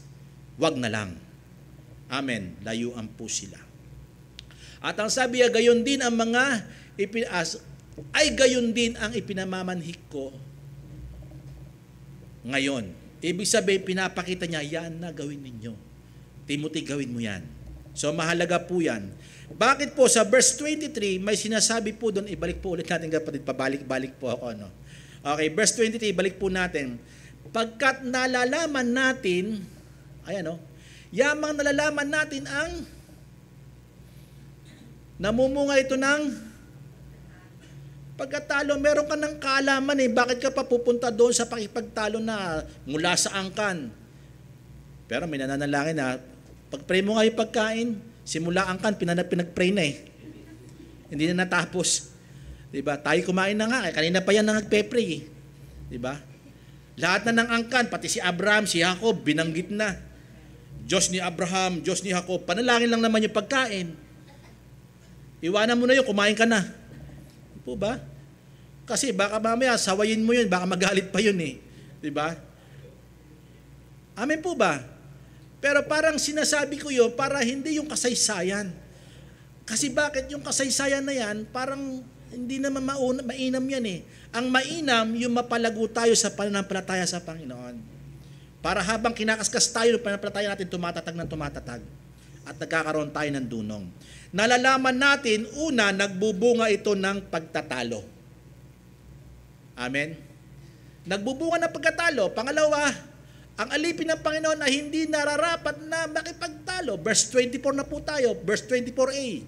[SPEAKER 2] wag na lang. Amen. Layuan po sila. At ang sabi niya, gayon din ang mga gayon din ang ipinamamanhik ko ngayon. Ibig sabihin, pinapakita niya, yan na gawin ninyo. Timothy, gawin mo yan. So, mahalaga po yan. Bakit po? Sa verse 23, may sinasabi po doon, ibalik po ulit natin, kapatid, pabalik-balik po ako. Okay, verse 23, ibalik po natin. Pagkat nalalaman natin, yamang nalalaman natin ang namumunga ito ng pagkatalo. Meron ka ng kaalaman bakit ka pa pupunta doon sa pakipagtalo na mula sa angkan? Pero may nananalangin na, pag-pray mo nga yung pagkain, simula angkan, pinag-pray na Hindi na natapos. Diba? Tayo kumain na nga, kanina pa yan na nagpe-pray. Diba? Lahat na ng angkan, pati si Abraham, si Jacob, binanggit na. Diyos ni Abraham, Diyos ni Jacob, panalangin lang naman yung pagkain. Iwanan mo na yun, kumain ka na. Po ba? Kasi baka mamaya, sawayin mo yun, baka magalit pa yun Diba? Amen po ba? Pero parang sinasabi ko yun, para hindi yung kasaysayan. Kasi bakit yung kasaysayan na yan, parang hindi naman mainam yan Ang mainam, yung mapalago tayo sa pananampalataya sa Panginoon. Para habang kinakaskas tayo ng pananampalataya natin, tumatatag ng tumatatag. At nagkakaroon tayo ng dunong. Nalalaman natin, una, nagbubunga ito ng pagtatalo. Amen? Nagbubunga ng pagtatalo. Pangalawa, Ang alipin ng Panginoon ay hindi nararapat na makipagtalo. Verse 24 na po tayo, verse 24a.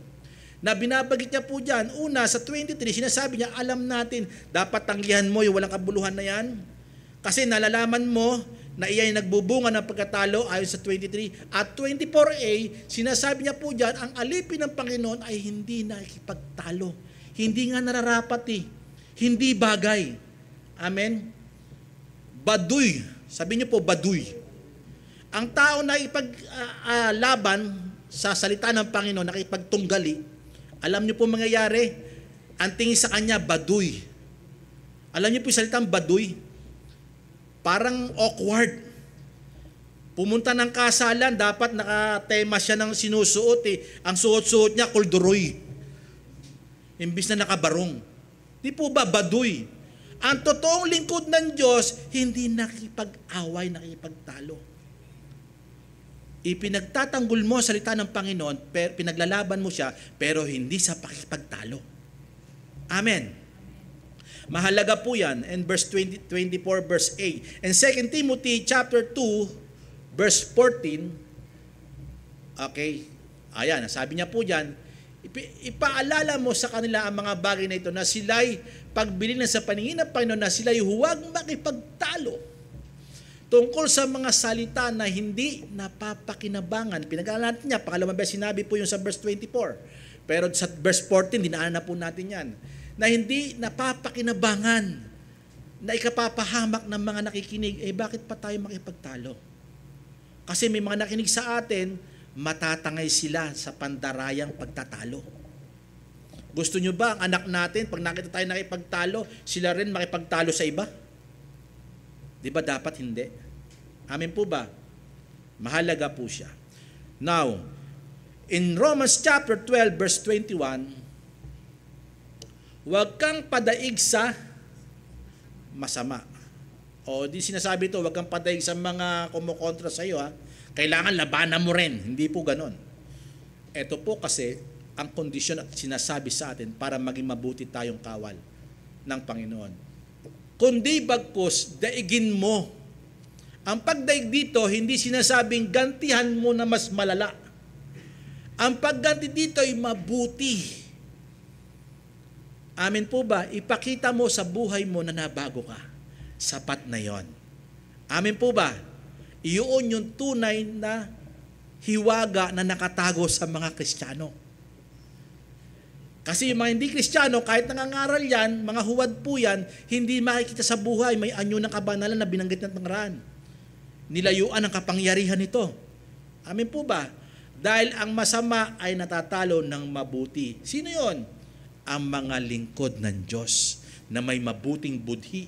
[SPEAKER 2] Na binabagit niya po dyan, una sa 23, sinasabi niya, alam natin, dapat tanggihan mo yung walang kabuluhan na yan. Kasi nalalaman mo na iyan ay nagbubunga ng pagkatalo ayon sa 23. At 24a, sinasabi niya po dyan, ang alipin ng Panginoon ay hindi nakikipagtalo. Hindi nga nararapat Hindi bagay. Amen? Baduy. Sabi niyo po, baduy. Ang tao na ipaglaban sa salita ng Panginoon, nakipagtunggali, alam niyo po mangyayari, ang tingin sa kanya, baduy. Alam niyo po yung salitang baduy? Parang awkward. Pumunta ng kasalan, dapat nakatema siya ng sinusuot Ang suot-suot niya, kulduroy. Imbis na nakabarong. Di po ba, baduy? Ang totoong lingkod ng Diyos, hindi nakipag-away, nakipagtalo. Ipinagtatanggol mo sa salita ng Panginoon, pinaglalaban mo siya, pero hindi sa pakipagtalo. Amen. Mahalaga po yan. And verse 24, verse 8. And 2 Timothy chapter 2, verse 14. Okay. Ayan, sabi niya po dyan, ipaalala mo sa kanila ang mga bagay na ito na sila'y pagbilin sa paningin ng Panginoon na sila'y huwag makipagtalo tungkol sa mga salita na hindi napapakinabangan. Pinag-aaralan natin niya, pangalawang beses sinabi po yung sa verse 24. Pero sa verse 14, dinaanan na po natin yan. Na hindi napapakinabangan, na ikapapahamak ng mga nakikinig, bakit pa tayo makipagtalo? Kasi may mga nakinig sa atin, matatangay sila sa pandarayang pagtatalo. Gusto nyo ba ang anak natin, pag nakita tayo nakipagtalo, sila rin makipagtalo sa iba? Di ba dapat hindi? Amin po ba? Mahalaga po siya. Now, in Romans chapter 12 verse 21, huwag kang padaig sa masama. O di sinasabi ito, huwag kang padaig sa mga kumukontra sa iyo. Kailangan labanan mo rin. Hindi po ganon. Ito po kasi ang kondisyon at sinasabi sa atin para maging mabuti tayong kawal ng Panginoon. Kundi bagkus, daigin mo. Ang pagdaig dito, hindi sinasabing gantihan mo na mas malala. Ang pagganti dito ay mabuti. Amin po ba? Ipakita mo sa buhay mo na nabago ka. Sapat na yon. Amin po ba? Iyon yung tunay na hiwaga na nakatago sa mga Kristiyano. Kasi yung mga hindi Kristiyano, kahit nangangaral yan, mga huwad po yan, hindi makikita sa buhay, may anyo ng kabanalan na binanggit ng pangaraan. Nilayuan ang kapangyarihan nito. Amin po ba? Dahil ang masama ay natatalo ng mabuti. Sino yon? Ang mga lingkod ng Diyos na may mabuting budhi.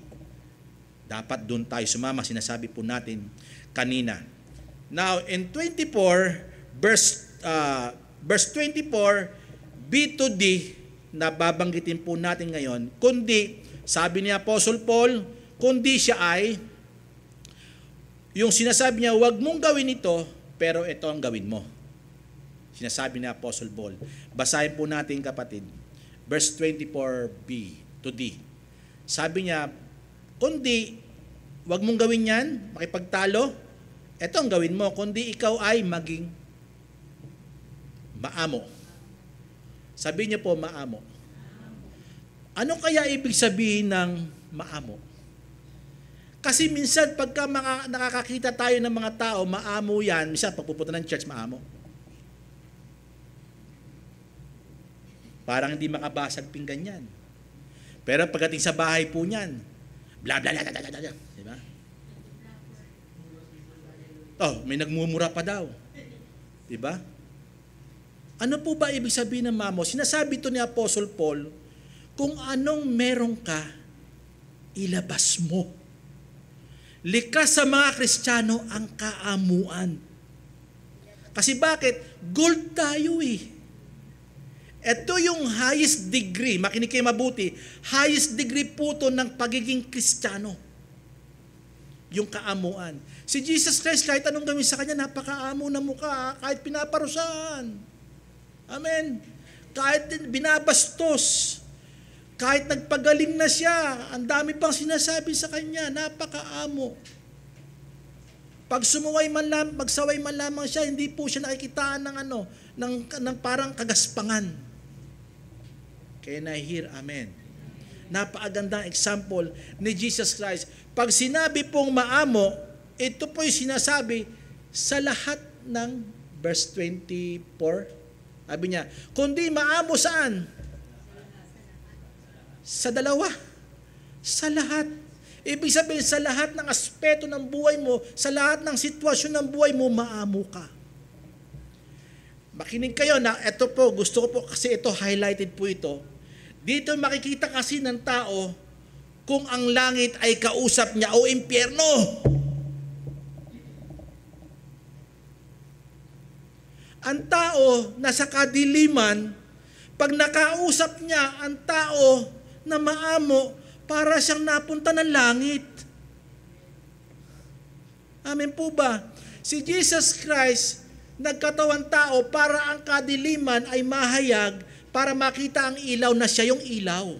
[SPEAKER 2] Dapat doon tayo sumama, sinasabi po natin kanina. Now, in 24, verse 24, B to D, na babanggitin po natin ngayon, kundi, sabi ni Apostle Paul, kundi siya ay, yung sinasabi niya, huwag mong gawin ito, pero ito ang gawin mo. Sinasabi ni Apostle Paul. Basahin po natin, kapatid. Verse 24b to D. Sabi niya, kundi, huwag mong gawin yan, makipagtalo, ito ang gawin mo, kundi ikaw ay maging maamo. Sabi niya po, maamo. Ano kaya ibig sabihin ng maamo? Kasi minsan, pagka nakakakita tayo ng mga tao, maamo yan, minsan pagpupunta ng church, maamo. Parang hindi makabasag pinggan yan. Pero pagdating sa bahay po niyan, bla bla bla bla bla bla. Diba? Oh, may nagmumura pa daw. Diba? Ano po ba ibig sabihin ng mamo? Sinasabi ito ni Apostle Paul, kung anong meron ka, ilabas mo. Likas sa mga Kristiyano ang kaamuan. Kasi bakit? Gold tayo eh. Ito yung highest degree, makinig kayo mabuti, highest degree po ito ng pagiging Kristiyano. Yung kaamuan. Si Jesus Christ, kahit anong gawin sa kanya, napakaamo na mukha, kahit pinaparusahan. Amen. Kahit binabastos, kahit nagpagaling na siya, ang dami pang sinasabi sa kanya, napakaamo. Pag magsaway man lamang siya, hindi po siya nakikitaan ng parang kagaspangan. Can I hear amen? Napakagandang example ni Jesus Christ. Pag sinabi pong maamo, ito po'y sinasabi sa lahat ng verse 24. Sabi niya, kundi maamo saan? Sa dalawa. Sa lahat. Ibig sabihin, sa lahat ng aspeto ng buhay mo, sa lahat ng sitwasyon ng buhay mo, maamo ka. Makinig kayo na ito po, gusto ko po kasi ito, highlighted po ito. Dito makikita kasi ng tao kung ang langit ay kausap niya o impyerno. Ang tao na sa kadiliman, pag nakausap niya ang tao na maamo, para siyang napunta ng langit. Amen po ba? Si Jesus Christ, nagkatawang tao para ang kadiliman ay mahayag para makita ang ilaw na siya yung ilaw.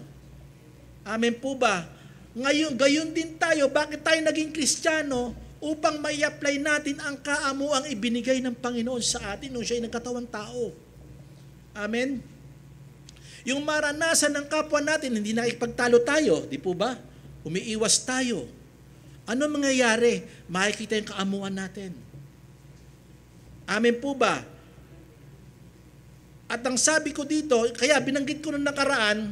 [SPEAKER 2] Amen po ba? Ngayon, gayon din tayo. Bakit tayo naging Kristiyano? Upang mai-apply natin ang kaamuang ibinigay ng Panginoon sa atin nung siya ay nagkatawang tao. Amen? Yung maranasan ng kapwa natin, hindi nakikipagtalo tayo, di po ba? Umiiwas tayo. Ano mangyayari? Makikita yung kaamuan natin. Amen po ba? At ang sabi ko dito, kaya binanggit ko nung nakaraan,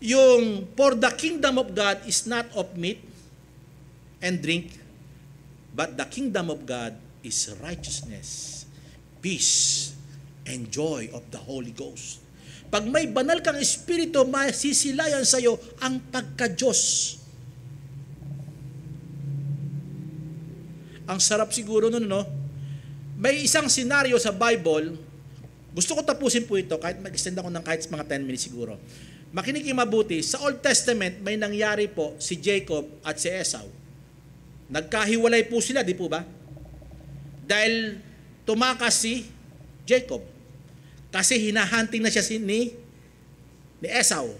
[SPEAKER 2] yung for the kingdom of God is not of meat and drink, but the kingdom of God is righteousness, peace, and joy of the Holy Ghost. Pag may banal kang espiritu, masisilayan sa iyo ang pagka-Diyos. Ang sarap siguro nun, no? May isang senaryo sa Bible, gusto ko tapusin po ito, kahit mag-extend ako ng kahit mga 10 minutes siguro. Makinig kayo mabuti, sa Old Testament, may nangyari po si Jacob at si Esau. Nagkahiwalay po sila, di po ba? Dahil tumakas si Jacob. Kasi hinahunting na siya ni Esau.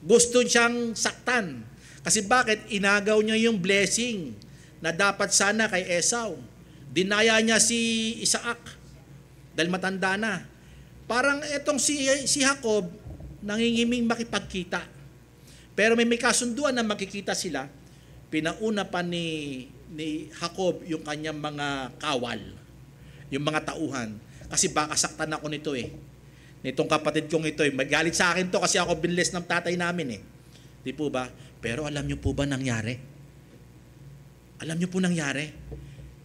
[SPEAKER 2] Gusto siyang saktan. Kasi bakit? Inagaw niya yung blessing na dapat sana kay Esau. Dinaya niya si Isaac dahil matanda na. Parang etong si Jacob nangingiming makipagkita. Pero may kasunduan na makikita sila. Pinauna pa ni Jacob yung kanyang mga kawal, yung mga tauhan. Kasi baka saktan ako nito nitong kapatid kong ito magalit sa akin to kasi ako binless ng tatay namin Di po ba? Pero alam niyo po ba nangyari? Alam niyo po nangyari?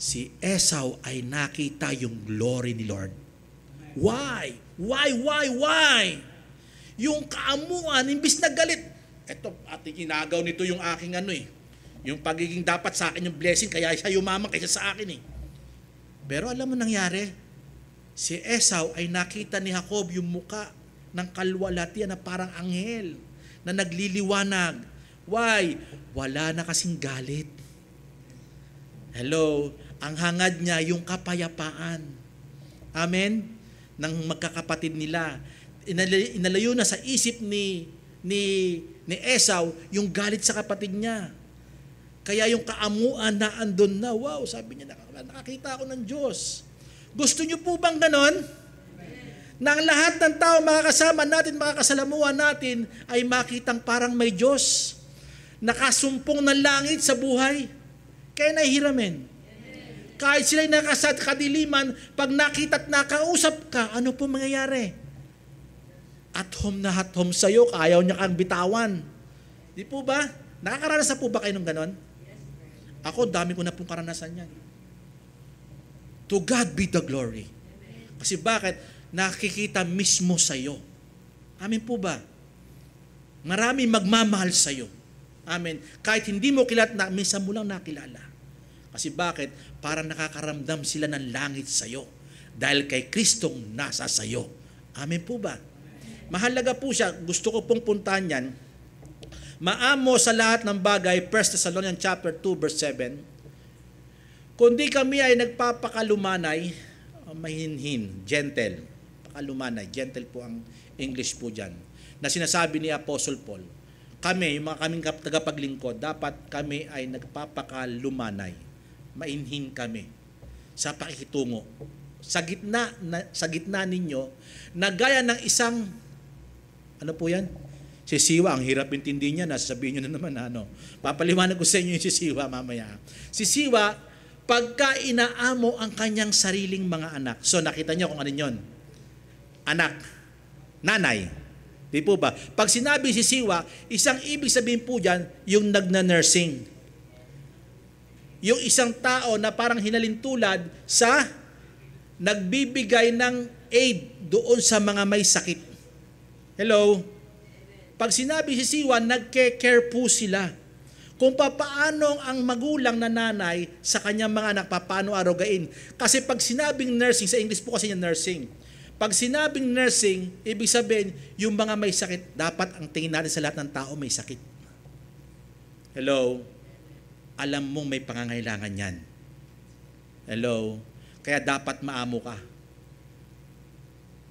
[SPEAKER 2] Si Esau ay nakita yung glory ni Lord. Why? Yung kaamuan, imbis na galit. Eto, ating inagaw nito yung aking yung pagiging dapat sa akin yung blessing, kaya siya yumamang kaysa sa akin Pero alam mo nangyari? Si Esau ay nakita ni Jacob yung muka ng kalwalhatian na parang anghel na nagliliwanag. Why? Wala na kasing galit. Hello? Ang hangad niya yung kapayapaan. Amen? Ng magkakapatid nila. Inalayo na sa isip ni Esau yung galit sa kapatid niya. Kaya yung kaamuan na andun na, wow, sabi niya, nakakita ako ng Diyos. Gusto niyo po bang ganon? Na ang lahat ng tao makakasama natin, makakasalamuhan natin, ay makitang parang may Diyos. Nakasumpong ng langit sa buhay. Kaya nahihiramin. Kahit sila'y nakasat kadiliman, pag nakita at nakausap ka, ano po mangyayari? At home sa'yo, ayaw niya kang bitawan. Di po ba? Nakakaranas na po ba kayo ng ganon? Ako, dami ko na pong karanasan yan. To God be the glory. Kasi bakit? Nakikita mismo sa'yo. Amen po ba? Marami magmamahal sa'yo. Amen. Kahit hindi mo kilala, minsan mo lang nakilala. Kasi bakit? Parang nakakaramdam sila ng langit sa'yo. Dahil kay Kristong nasa sa'yo. Amen po ba? Mahalaga po siya. Gusto ko pong puntahan yan. Maamo sa lahat ng bagay, 1 Thessalonians chapter 2, verse 7. Kundi kami ay nagpapakalumanay, mahinhin, gentle. Pakalumanay, gentle po ang English po dyan. Na sinasabi ni Apostle Paul, kami, yung mga kaming tagapaglingkod, dapat kami ay nagpapakalumanay. Mainhin kami. sa pakikitungo. Sa gitna ninyo, na gaya ng isang, ano po yan? Sisiwa, ang hirap intindihin niya, nasasabihin nyo na naman, papaliwanag ko sa inyo yung sisiwa mamaya. Sisiwa, pagka inaamo ang kanyang sariling mga anak. So nakita niyo kung ano yun? Anak, nanay. Di po ba? Pag sinabi sisiwa, isang ibig sabihin po dyan, yung nagna-nursing. Yung isang tao na parang hinalintulad sa nagbibigay ng aid doon sa mga may sakit. Hello? Pag sinabi sisiwa, nagke-care po sila. Kung paano ang magulang na nanay sa kanyang mga anak, paano arugain. Kasi pag sinabing nursing, sa English po kasi yung nursing. Pag sinabing nursing, ibig sabihin, yung mga may sakit, dapat ang tingin natin sa lahat ng tao may sakit. Hello? Alam mong may pangangailangan yan. Hello? Kaya dapat maamo ka.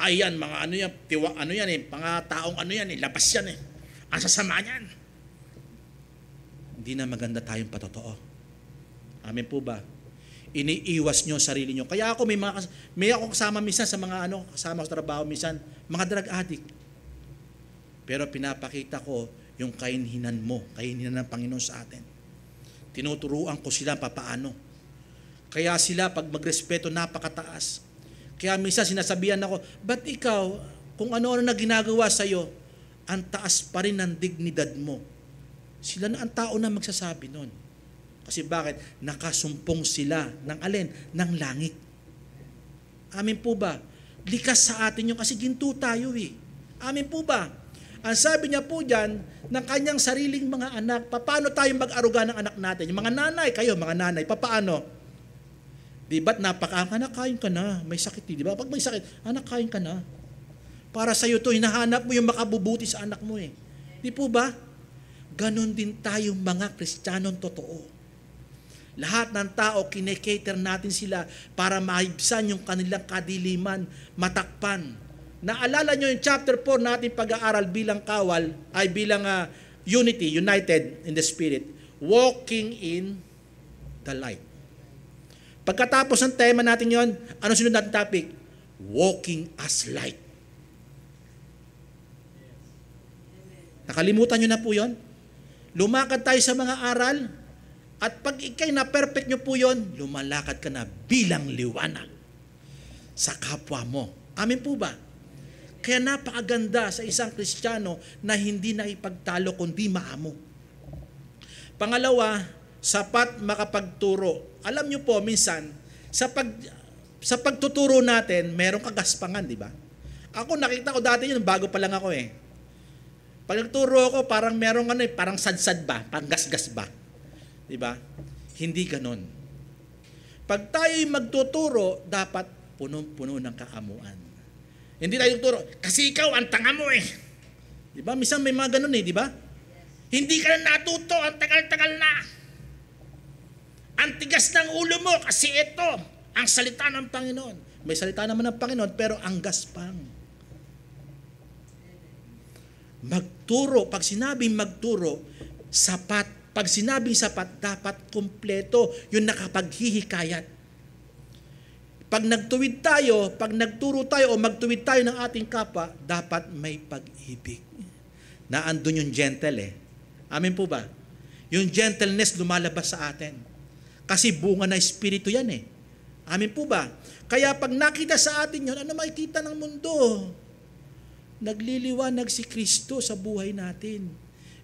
[SPEAKER 2] Ayan, mga ano yan mga taong ano yan labas yan Ang sasama niyan. Hindi na maganda tayong patotoo. Amen po ba? Iniiwas nyo sarili nyo. Kaya ako may ako kasama minsan sa mga kasama sa trabaho minsan, mga drug addict. Pero pinapakita ko yung kahinhinan mo, kahinhinan ng Panginoon sa atin. Tinuturuan ko sila papaano. Kaya sila pag magrespeto napakataas. Kaya minsan sinasabihan ako, ba't ikaw, kung ano-ano na ginagawa sa'yo, ang taas pa rin ng dignidad mo. Sila na ang tao na magsasabi nun. Kasi bakit? Nakasumpong sila ng alin? Ng langit. Amin po ba? Likas sa atin yung kasi ginto tayo Amin po ba? Ang sabi niya po dyan, ng kanyang sariling mga anak, paano tayo mag-aruga ng anak natin? Yung mga nanay, kayo mga nanay, paano? Di ba't anak, kain ka na. May sakit, di ba? Pag may sakit, anak, kain ka na. Para sa'yo to, hinahanap mo yung makabubuti sa anak mo Di po ba? Ganon din tayong mga Kristiyanong totoo. Lahat ng tao, kinekater natin sila para maibsan yung kanilang kadiliman, matakpan. Naalala nyo yung chapter 4 natin pag-aaral bilang kawal, ay bilang unity, united in the Spirit, walking in the light. Pagkatapos ng tema natin yon, ano sunod natin topic? Walking as light. Nakalimutan nyo na po yon? Lumakad tayo sa mga aral, at pag ikay na-perfect nyo po yon, lumalakad ka na bilang liwanag sa kapwa mo. Amin po ba? Kaya napakaganda sa isang Kristiyano na hindi na ipagtalo kundi maamo. Pangalawa, sapat makapagturo. Alam nyo po, minsan, sa pagtuturo natin, merong kagaspangan, di ba? Ako, nakita ko dati yun, bago pa lang ako Pag nagturo ako, parang merong parang sadsad ba? Panggasgas ba? Di ba? Hindi ganon. Pag tayo'y magtuturo, dapat punong-puno ng kaamuan. Hindi tayo tuturo, kasi ikaw, ang tanga mo Di ba? Minsan may mga ganon di ba? Hindi ka na natuto, ang tagal-tagal na. Ang tigas ng ulo mo kasi ito, ang salita ng Panginoon. May salita naman ng Panginoon, pero ang gaspang. Magturo, pag sinabing magturo, sapat. Pag sinabing sapat, dapat kumpleto yung nakapaghihikayat. Pag nagtuwid tayo, pag nagturo tayo o magtuwid tayo ng ating kapwa, dapat may pag-ibig. Naandun yung gentle Amin po ba? Yung gentleness lumalabas sa atin. Kasi bunga na espiritu yan Amin po ba? Kaya pag nakita sa atin yun, ano makikita ng mundo? Nagliliwanag si Kristo sa buhay natin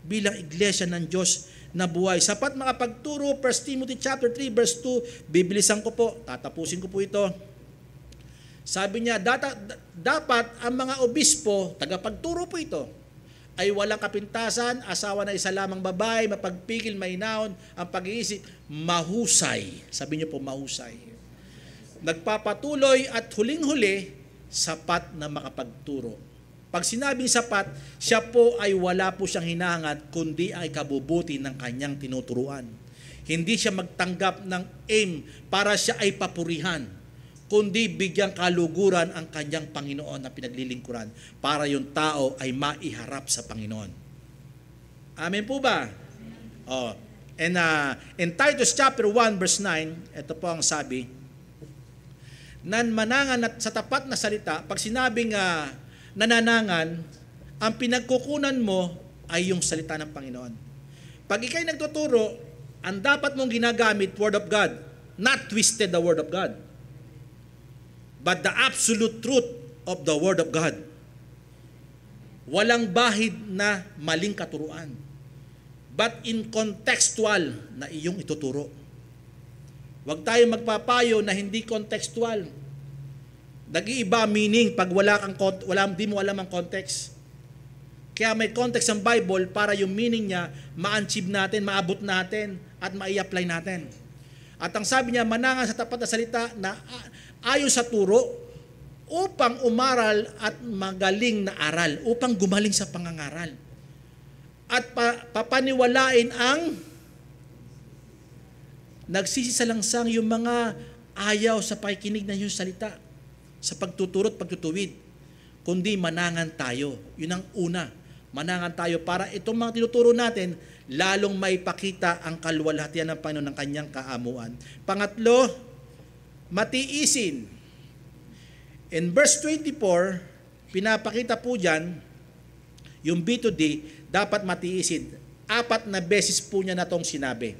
[SPEAKER 2] bilang iglesia ng Diyos na buhay. Sapat makapagturo, 1 Timothy chapter 3 verse 2, bibilisan ko po, tatapusin ko po ito. Sabi niya, dapat ang mga obispo, tagapagturo po ito, ay walang kapintasan, asawa na isa lamang babae, mapagpigil, mainahon, ang pag-iisip, mahusay. Sabi niyo po, mahusay. Nagpapatuloy at huling-huli, sapat na makapagturo. Pag sinabing sapat, siya po ay wala po siyang hinahangad, kundi ay kabubuti ng kanyang tinuturuan. Hindi siya magtanggap ng aim para siya ay papurihan, kundi bigyang kaluguran ang kanyang Panginoon na pinaglilingkuran para yung tao ay maiharap sa Panginoon. Amen po ba? In Titus chapter 1 verse 9, ito po ang sabi, Nan manangan at sa tapat na salita, pag sinabing nananangan, ang pinagkukunan mo ay yung salita ng Panginoon. Pag ikay nagtuturo, ang dapat mong ginagamit, Word of God, not twisted the Word of God, but the absolute truth of the Word of God. Walang bahid na maling katuruan, but in contextual na iyong ituturo. Huwag tayo magpapayo na hindi contextual. Nag-iiba meaning pag di mo alam ang context. Kaya may context ang Bible para yung meaning niya ma-achieve natin, maabot natin, at ma-i-apply natin. At ang sabi niya, manangan sa tapat na salita na ayon sa turo upang umaral at magaling na aral, upang gumaling sa pangangaral. At papaniwalain ang nagsisisalangsang yung mga ayaw sa pakikinig ng iyong salita, sa pagtuturo at pagtutuwid, kundi manangan tayo. Yun ang una, manangan tayo para itong mga tinuturo natin, lalong maipakita ang kaluwalhatian ng Panginoon ng kanyang kaamuan. Pangatlo, matiisin. In verse 24, pinapakita po dyan, yung B to D, dapat matiisin. 4 na beses po niya na itong sinabi.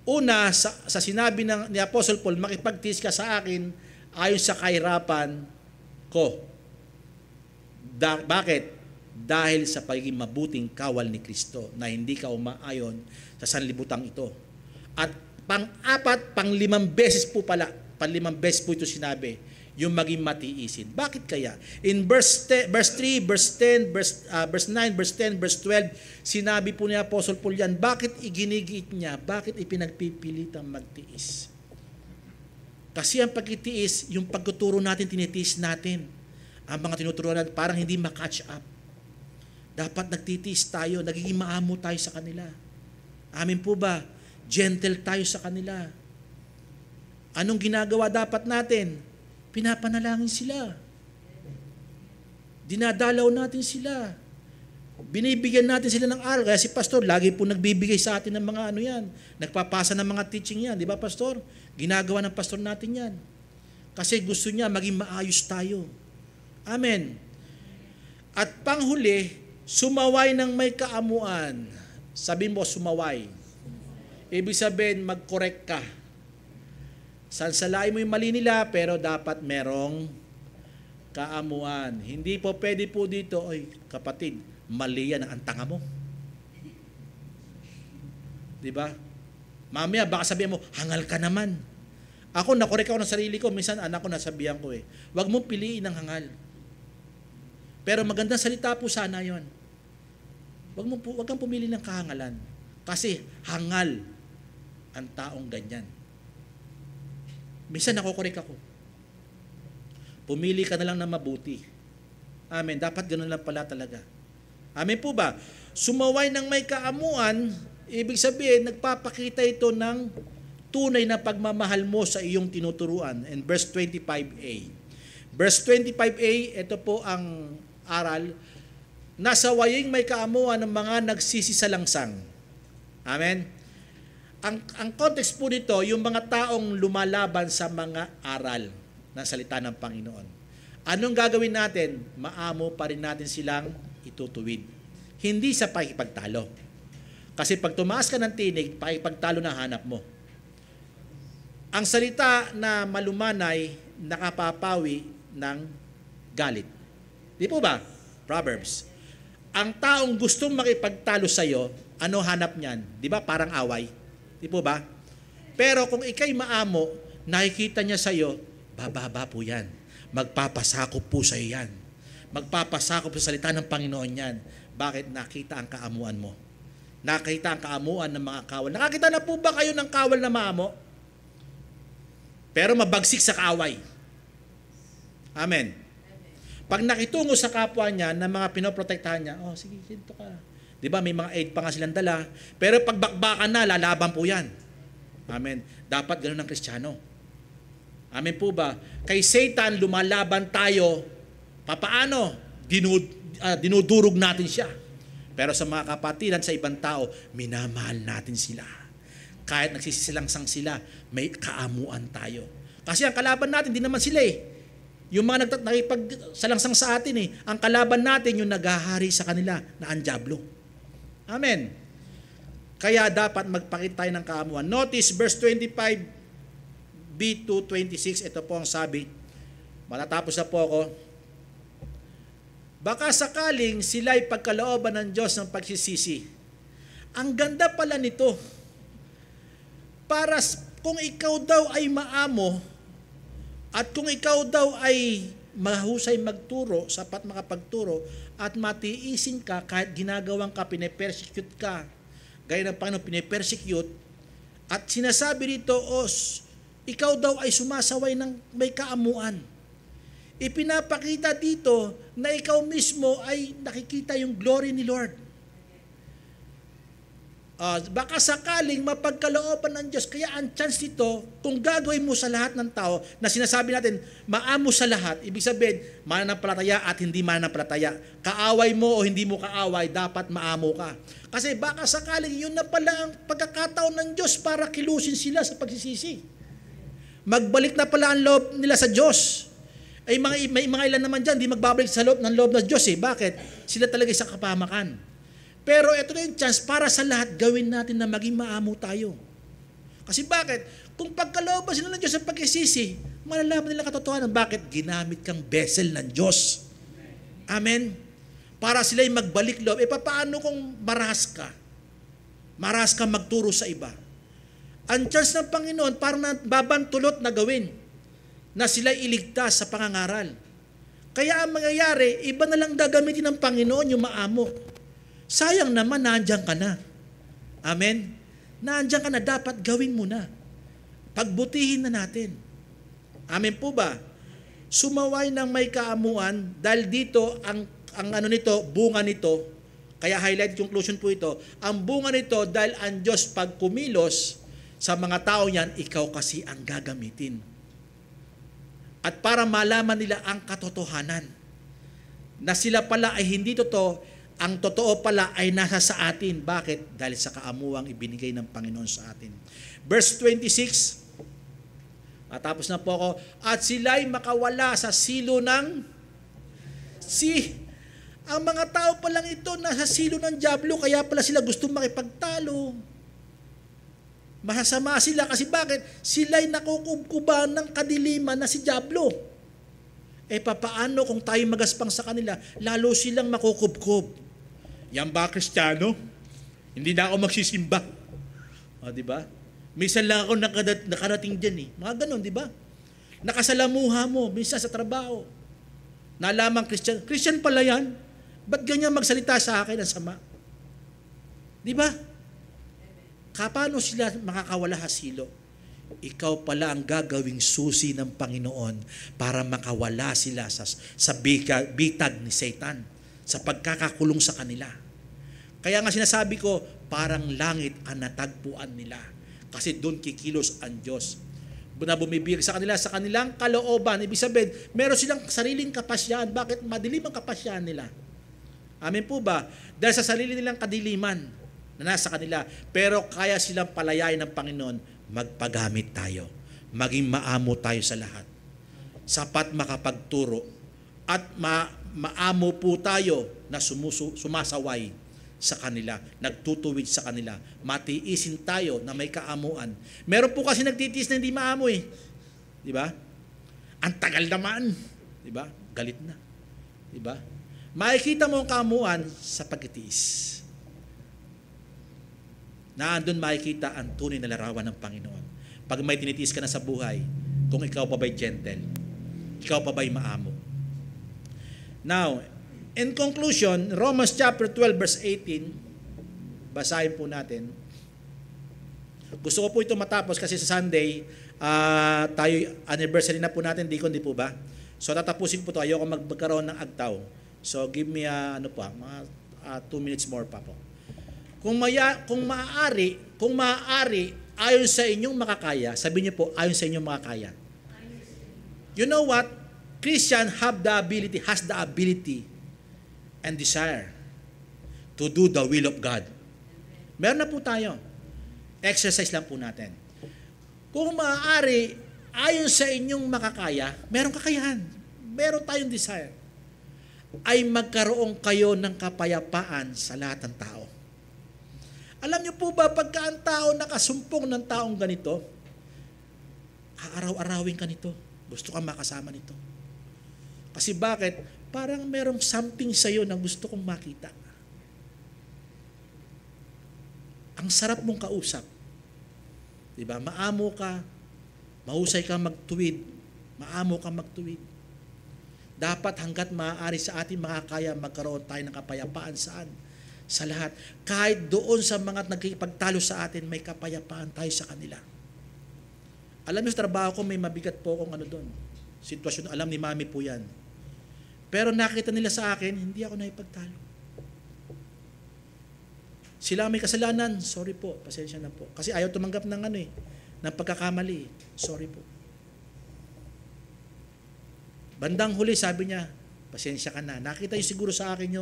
[SPEAKER 2] Una, sa sinabi ni Apostle Paul, makipagtiis ka sa akin ayon sa kahirapan ko. Bakit? Dahil sa pagiging mabuting kawal ni Kristo na hindi ka umaayon sa sanlibutang ito. At pang-4, pang-5 beses po ito sinabi, yung maging matiisin. Bakit kaya? In verse 3, verse 10, verse 9, verse 10, verse 12, sinabi po ni Apostle Paul yan, bakit iginigit niya? Bakit ipinagpipilitang magtiis? Kasi ang pagtitiis, yung pagtuturo natin, tinitiis natin. Ang mga tinuturo natin, parang hindi ma-catch up. Dapat nagtitiis tayo, nagiging maamo tayo sa kanila. Amin po ba? Gentle tayo sa kanila. Anong ginagawa dapat natin? Pinapanalangin sila. Dinadalaw natin sila. Binibigyan natin sila ng aral. Kaya si Pastor, lagi po nagbibigay sa atin ng mga yan. Nagpapasa ng mga teaching yan. Di ba, Pastor? Ginagawa ng Pastor natin yan. Kasi gusto niya maging maayos tayo. Amen. At panghuli, sumaway ng may kaamuan. Sabihin mo, sumaway. Ibig sabihin, mag-correct ka. Sansalain mo yung mali nila, pero dapat merong kaamuan. Hindi po pwede po dito, oy, kapatid, mali yan ang tanga mo. Diba? Mamaya, baka sabihin mo, hangal ka naman. Ako, nakorek ako ng sarili ko. Minsan, anak ko, nasabihan ko huwag mo piliin ang hangal. Pero magandang salita po sana yon. Huwag kang pumili ng kahangalan. Kasi hangal ang taong ganyan. Minsan nakokorek ako. Pumili ka na lang na mabuti. Amen. Dapat ganoon lang pala talaga. Amen po ba? Sumaway ng may kaamuan, ibig sabihin, nagpapakita ito ng tunay na pagmamahal mo sa iyong tinuturuan. And verse 25a. Verse 25a, ito po ang aral. Nasawaying may kaamuan ng mga nagsisisalangsang. Amen. Ang context po nito, yung mga taong lumalaban sa mga aral ng salita ng Panginoon. Anong gagawin natin? Maamo pa rin natin silang itutuwid. Hindi sa pakipagtalo. Kasi pag tumaas ka ng tinig, pakipagtalo na hanap mo. Ang salita na malumanay, nakapapawi ng galit. Di po ba? Proverbs. Ang taong gustong makipagtalo sa'yo, ano hanap niyan? Di ba? Parang away. Di po ba? Pero kung ikay maamo, nakikita niya sa'yo, bababa po yan. Magpapasakop po sa'yo yan. Magpapasakop sa salita ng Panginoon yan. Bakit? Nakita ang kaamuan mo. Nakita ang kaamuan ng mga kawal. Nakakita na po ba kayo ng kawal na maamo? Pero mabagsik sa kaaway. Amen. Pag nakitungo sa kapwa niya na mga pinoprotektahan niya, oh sige, dito ka. Di ba, may mga aid pa nga silang dala. Pero pag bakbakan na, lalaban po yan. Amen. Dapat ganoon ang Kristiyano. Amen po ba? Kay Satan, lumalaban tayo. Papaano? Dinudurog natin siya. Pero sa mga kapatiran, sa ibang tao, minamahal natin sila. Kahit nagsisisilangsang sila, may kaamuan tayo. Kasi ang kalaban natin, di naman sila eh. Yung mga nakipagsalangsang sa atin eh. Ang kalaban natin, yung naghahari sa kanila na ang dyablo. Amen. Kaya dapat magpakita tayo ng kaamuan. Notice verse 25b to 26. Ito po ang sabi. Matatapos na po ako. Baka sakaling sila'y pagkalooban ng Diyos ng pagsisisi. Ang ganda pala nito. Para kung ikaw daw ay maamo at kung ikaw daw ay mahusay magturo, sapat makapagturo, at matiisin ka kahit ginagawang ka, pinipersecute ka, gaya ng Panginoon, pinipersecute, at sinasabi dito, ikaw daw ay sumasaway ng may kaamuan. Ipinapakita dito na ikaw mismo ay nakikita yung glory ni Lord. Baka sakaling mapagkalooban ng Diyos, kaya ang chance nito, kung gagawin mo sa lahat ng tao, na sinasabi natin, maamo sa lahat, ibig sabihin, mananampalataya at hindi mananampalataya. Kaaway mo o hindi mo kaaway, dapat maamo ka. Kasi baka sakaling yun na pala ang pagkakataon ng Diyos para kilusin sila sa pagsisisi. Magbalik na pala ang loob nila sa Diyos. Ay may mga ilan naman dyan, di magbabalik sa loob ng loob ng Diyos eh. Bakit? Sila talaga sa kapahamakan. Pero ito na yung chance para sa lahat, gawin natin na maging maamo tayo. Kasi bakit? Kung pagkalooban sila ng Diyos sa pagsisisi, malalaman nila katotohanan. Bakit? Ginamit kang vessel ng Diyos. Amen? Para sila'y magbalik loob. Paano kung marahas ka? Marahas ka magturo sa iba. Ang chance ng Panginoon, parang babantulot na gawin na sila'y iligtas sa pangangaral. Kaya ang mangyayari, iba na lang gagamitin ng Panginoon yung maamo. Sayang naman, nandiyan ka na. Amen? Nandiyan ka na, dapat gawin mo na. Pagbutihin na natin. Amen po ba? Sumaway ng may kaamuan dahil dito, ang bunga nito, kaya highlight conclusion po ito, ang bunga nito dahil ang Diyos pag kumilos sa mga tao yan, ikaw kasi ang gagamitin. At para malaman nila ang katotohanan, na sila pala ay hindi totoo, ang totoo pala ay nasa sa atin. Bakit? Dahil sa kaamuang ibinigay ng Panginoon sa atin. Verse 26, matapos na po ako, at sila'y makawala sa silo ng ang mga tao palang ito nasa silo ng dyablo, kaya pala sila gusto makipagtalo. Masasama sila kasi bakit? Sila'y nakukubkuban ng kadiliman na si dyablo. Papaano kung tayo magaspang sa kanila, lalo silang makukubkob. Yan ba, Kristiyano? Hindi na ako magsisimba. Di ba? Minsan lang ako nakarating dyan eh. Mga ganon, di ba? Nakasalamuha mo, minsan sa trabaho. Nalamang Christian. Christian pala yan. Ba't ganyan magsalita sa akin ang sama? Di ba? Kapano sila makakawala hasilo? Ikaw pala ang gagawing susi ng Panginoon para makawala sila sa bitag ni Satan, sa pagkakakulong sa kanila. Kaya nga sinasabi ko, parang langit ang natagpuan nila. Kasi doon kikilos ang Diyos. Na bumibigay sa kanila, sa kanilang kalooban. Ibig sabihin, meron silang sariling kapasyahan. Bakit? Madilim ang kapasyahan nila. Amen po ba? Dahil sa sarili nilang kadiliman na nasa kanila. Pero kaya silang palayain ng Panginoon, magpagamit tayo. Maging maamo tayo sa lahat. Sapat makapagturo. At maamo po tayo na sumasaway sa kanila, nagtutuwid sa kanila. Matiisin tayo na may kaamuan. Meron po kasi nagtitiis na hindi maamo eh. Di ba? Ang tagal naman. Di ba? Galit na. Di ba? Makikita mo ang kaamuan sa pagtitiis. Naandun makikita ang tunay na larawan ng Panginoon. Pag may tinitiis ka na sa buhay, kung ikaw pa ba'y gentle, ikaw pa ba'y maamo. Now, in conclusion, Romans chapter 12 verse 18, basahin po natin. Gusto ko po ito matapos kasi sa Sunday, tayo anniversary na po natin, di po ba? So tatapusin po ito, ayoko magkaroon ng agtaw. So give me mga 2 minutes more pa po. Kung maaari, ayon sa inyong makakaya, sabihin niyo po, ayon sa inyong makakaya. You know what? Christian has the ability and desire to do the will of God. Meron na po tayo. Exercise lang po natin. Kung maaari, ayon sa inyong makakaya, merong kakayahan, meron tayong desire, ay magkaroon kayo ng kapayapaan sa lahat ng tao. Alam niyo po ba, pagka ang tao nakasumpong ng taong ganito, aaraw-arawin ka nito. Gusto ka makasama nito. Kasi bakit? Parang merong something sa'yo na gusto kong makita. Ang sarap mong kausap. Diba? Maamo ka, mahusay ka magtuwid, maamo ka magtuwid. Dapat hanggat maaari sa ating makakaya, magkaroon tayo ng kapayapaan saan? Sa lahat. Kahit doon sa mga nagkikipagtalo sa atin, may kapayapaan tayo sa kanila. Alam niyo, sa trabaho ko, may mabigat po akong doon. Sitwasyon, alam ni Mami po yan. Pero nakita nila sa akin, hindi ako naipagtalo. Sila may kasalanan, sorry po, pasensya na po. Kasi ayaw tumanggap ng ng pagkakamali. Sorry po. Bandang huli, sabi niya, pasensya ka na. Nakita niyo siguro sa akin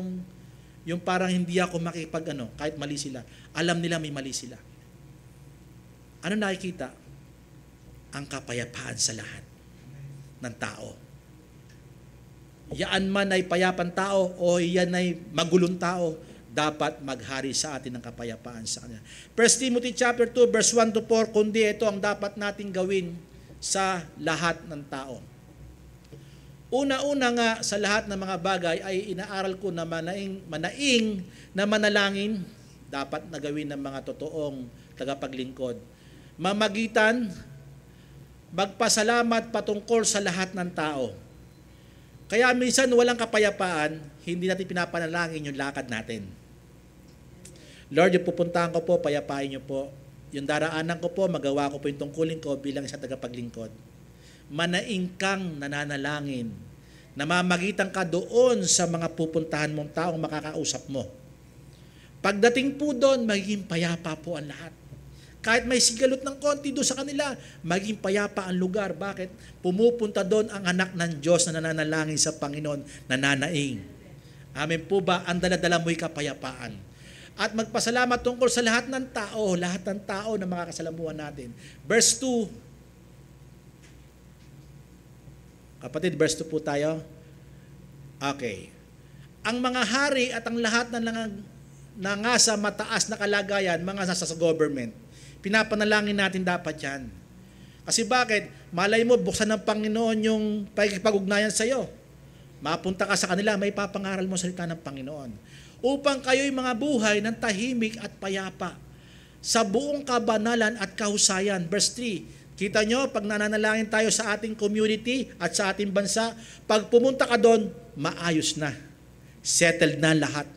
[SPEAKER 2] yung parang hindi ako makipag kahit mali sila. Alam nila may mali sila. Ano nakikita? Ang kapayapaan sa lahat ng tao. Yaan man ay payapang tao o yan ay magulong tao, dapat maghari sa atin ng kapayapaan sa kanya. 1 Timothy chapter 2 verse 1 to 4, kundi ito ang dapat nating gawin sa lahat ng tao. Una-una nga sa lahat ng mga bagay ay inaaral ko na manaing na manalangin dapat na gawin ng mga totoong tagapaglingkod. Mamagitan, magpasalamat patungkol sa lahat ng tao. Kaya minsan walang kapayapaan, hindi natin pinapanalangin yung lakad natin. Lord, yung pupuntahan ko po, payapain niyo po. Yung daraanan ko po, magawa ko po yung tungkulin ko bilang isang tagapaglingkod. Manaing kang nananalangin. Namamagitan ka doon sa mga pupuntahan mong taong makakausap mo. Pagdating po doon, magiging payapa po ang lahat. Kahit may sigalot ng konti doon sa kanila, maging payapa ang lugar. Bakit? Pumupunta doon ang anak ng Diyos na nananalangin sa Panginoon, nananaing. Amen po ba? Ang daladala mo'y kapayapaan. At magpasalamat tungkol sa lahat ng tao na makakasalamuhan natin. Verse 2. Kapatid, verse 2 po tayo. Okay. Ang mga hari at ang lahat na nangasa mataas na kalagayan, mga nasa sa government, pinapanalangin natin dapat yan. Kasi bakit? Malay mo, buksan ng Panginoon yung pag-ugnayan sa iyo. Mapunta ka sa kanila, may papangaral mo salita ng Panginoon. Upang kayo'y mga buhay ng tahimik at payapa sa buong kabanalan at kahusayan. Verse 3, kita nyo, pag nananalangin tayo sa ating community at sa ating bansa, pag pumunta ka doon, maayos na. Settled na lahat.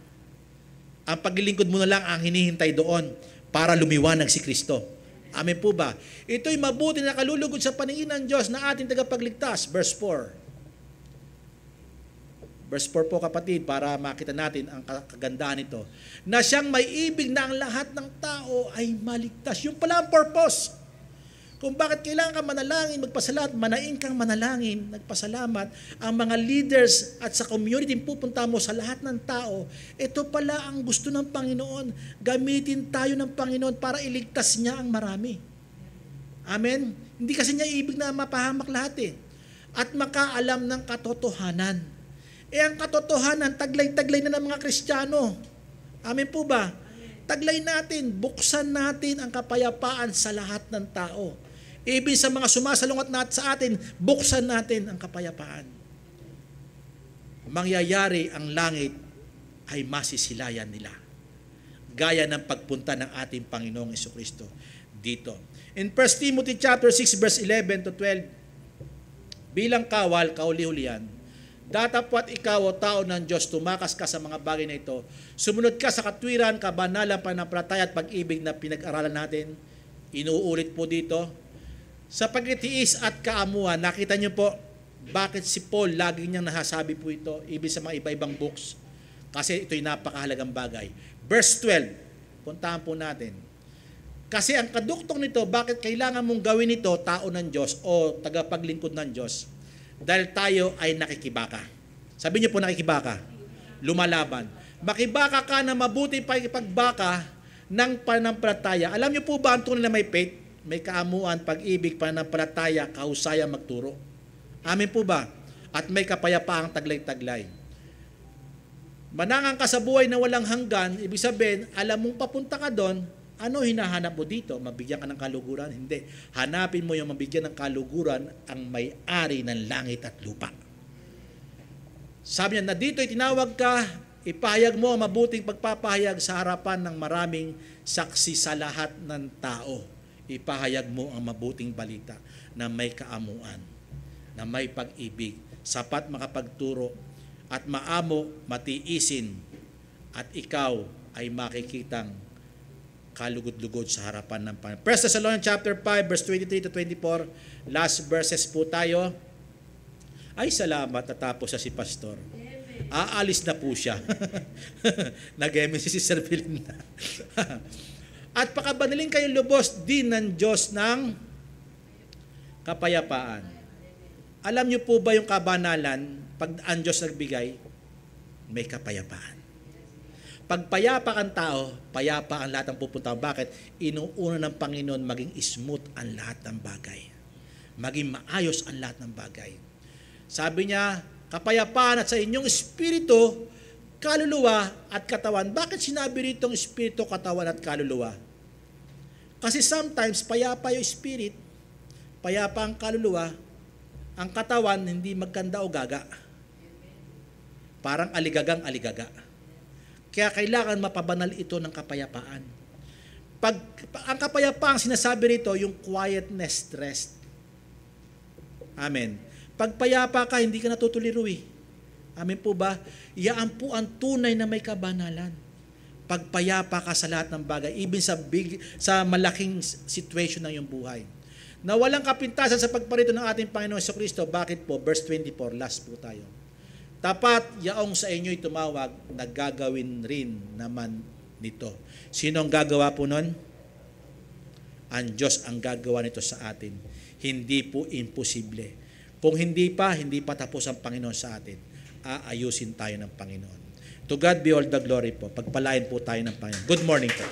[SPEAKER 2] Ang paglilingkod mo na lang ang hinihintay doon para lumiwanag si Kristo. Amen po ba? Ito'y mabuti na kalulugod sa paningin ng Diyos na ating tagapagligtas. Verse 4. Verse 4 po kapatid, para makita natin ang kagandahan nito. Na siyang may ibig na ang lahat ng tao ay maligtas. Yung pala ang purpose. Kung bakit kailangan kang manalangin, magpasalamat, manaing kang manalangin, nagpasalamat, ang mga leaders at sa community pupunta mo sa lahat ng tao, ito pala ang gusto ng Panginoon. Gamitin tayo ng Panginoon para iligtas niya ang marami. Amen? Hindi kasi niya ibig na mapahamak lahat At makaalam ng katotohanan. Ang katotohanan, taglay-taglay na ng mga Kristiyano. Amen po ba? Taglay natin, buksan natin ang kapayapaan sa lahat ng tao. Ibig sa mga sumasalungat sa atin, buksan natin ang kapayapaan. Mangyayari ang langit ay masisilayan nila. Gaya ng pagpunta ng ating Panginoong Jesucristo dito. In 1 Timothy chapter 6 verse 11 to 12, bilang kawal, kauli-hulihan, datapwat ikaw o tao ng Diyos, tumakas ka sa mga bagay na ito. Sumunod ka sa katwiran, kabanalan, pananampalataya at pag-ibig na pinag-aralan natin. Inuulit po dito. Sa pagtitiis at kaamuhan, nakita niyo po, bakit si Paul lagi niyang nasasabi po ito, ibig sa mga iba-ibang books. Kasi ito'y napakahalagang bagay. Verse 12, puntahan po natin. Kasi ang kaduktong nito, bakit kailangan mong gawin ito, tao ng Diyos o tagapaglingkod ng Diyos? Dahil tayo ay nakikibaka. Sabi niyo po nakikibaka. Lumalaban. Makibaka ka na mabuti pa ipagbaka ng pananampalataya. Alam niyo po ba ang tunay na may faith? may kaamuan, pag-ibig, pananampalataya, kahusaya magturo. Amin po ba? At may kapayapaang taglay-taglay. Manangang ka sa buhay na walang hanggan, ibig sabihin, alam mong papunta ka doon, ano hinahanap mo dito? Mabigyan ka ng kaluguran? Hindi. Hanapin mo yung mabigyan ng kaluguran ang may-ari ng langit at lupa. Sabi niya na dito itinawag ka, ipahayag mo ang mabuting pagpapahayag sa harapan ng maraming saksi sa lahat ng tao. Ipahayag mo ang mabuting balita na may kaamuan, na may pag-ibig, sapat makapagturo, at maamo, matiisin, at ikaw ay makikitang kalugod-lugod sa harapan ng Panginoon. 1 Thessalonians chapter 5, verse 23 to 24, last verses po tayo. Ay, salamat, natapos si Pastor. Aalis na po siya. Nag-MSC si Sir Belinda. At pakabaniling kayo lubos din ng Diyos ng kapayapaan. Alam niyo po ba yung kabanalan, pag ang Diyos nagbigay, may kapayapaan. Pag payapa kang tao, payapa ang lahat ng pupunta. Bakit? Inuuna ng Panginoon maging smooth ang lahat ng bagay. Maging maayos ang lahat ng bagay. Sabi niya, kapayapaan at sa inyong espiritu, kaluluwa at katawan. Bakit sinabi rito espiritu, katawan at kaluluwa? Kasi sometimes payapa yung spirit, payapa ang kaluluwa, ang katawan hindi magkanda o gaga. Parang aligagang aligaga. Kaya kailangan mapabanal ito ng kapayapaan. Ang kapayapaan sinasabi rito, yung quietness, rest. Amen. Pag payapa ka, hindi ka natutuliro eh. Amen po ba? Iyaan po ang tunay na may kabanalan. Pagpayapa ka sa lahat ng bagay, even sa malaking situation ng iyong buhay. Na walang kapintasan sa pagparito ng ating Panginoon Jesucristo. Bakit po? Verse 24, last po tayo. Tapat yaong sa inyo'y tumawag, naggagawin rin naman nito. Sino ang gagawa po nun? Ang Diyos ang gagawa nito sa atin. Hindi po imposible. Kung hindi pa tapos ang Panginoon sa atin. Aayusin tayo ng Panginoon. To God be all the glory po. Pagpalain po tayo ng Panginoon. Good morning po.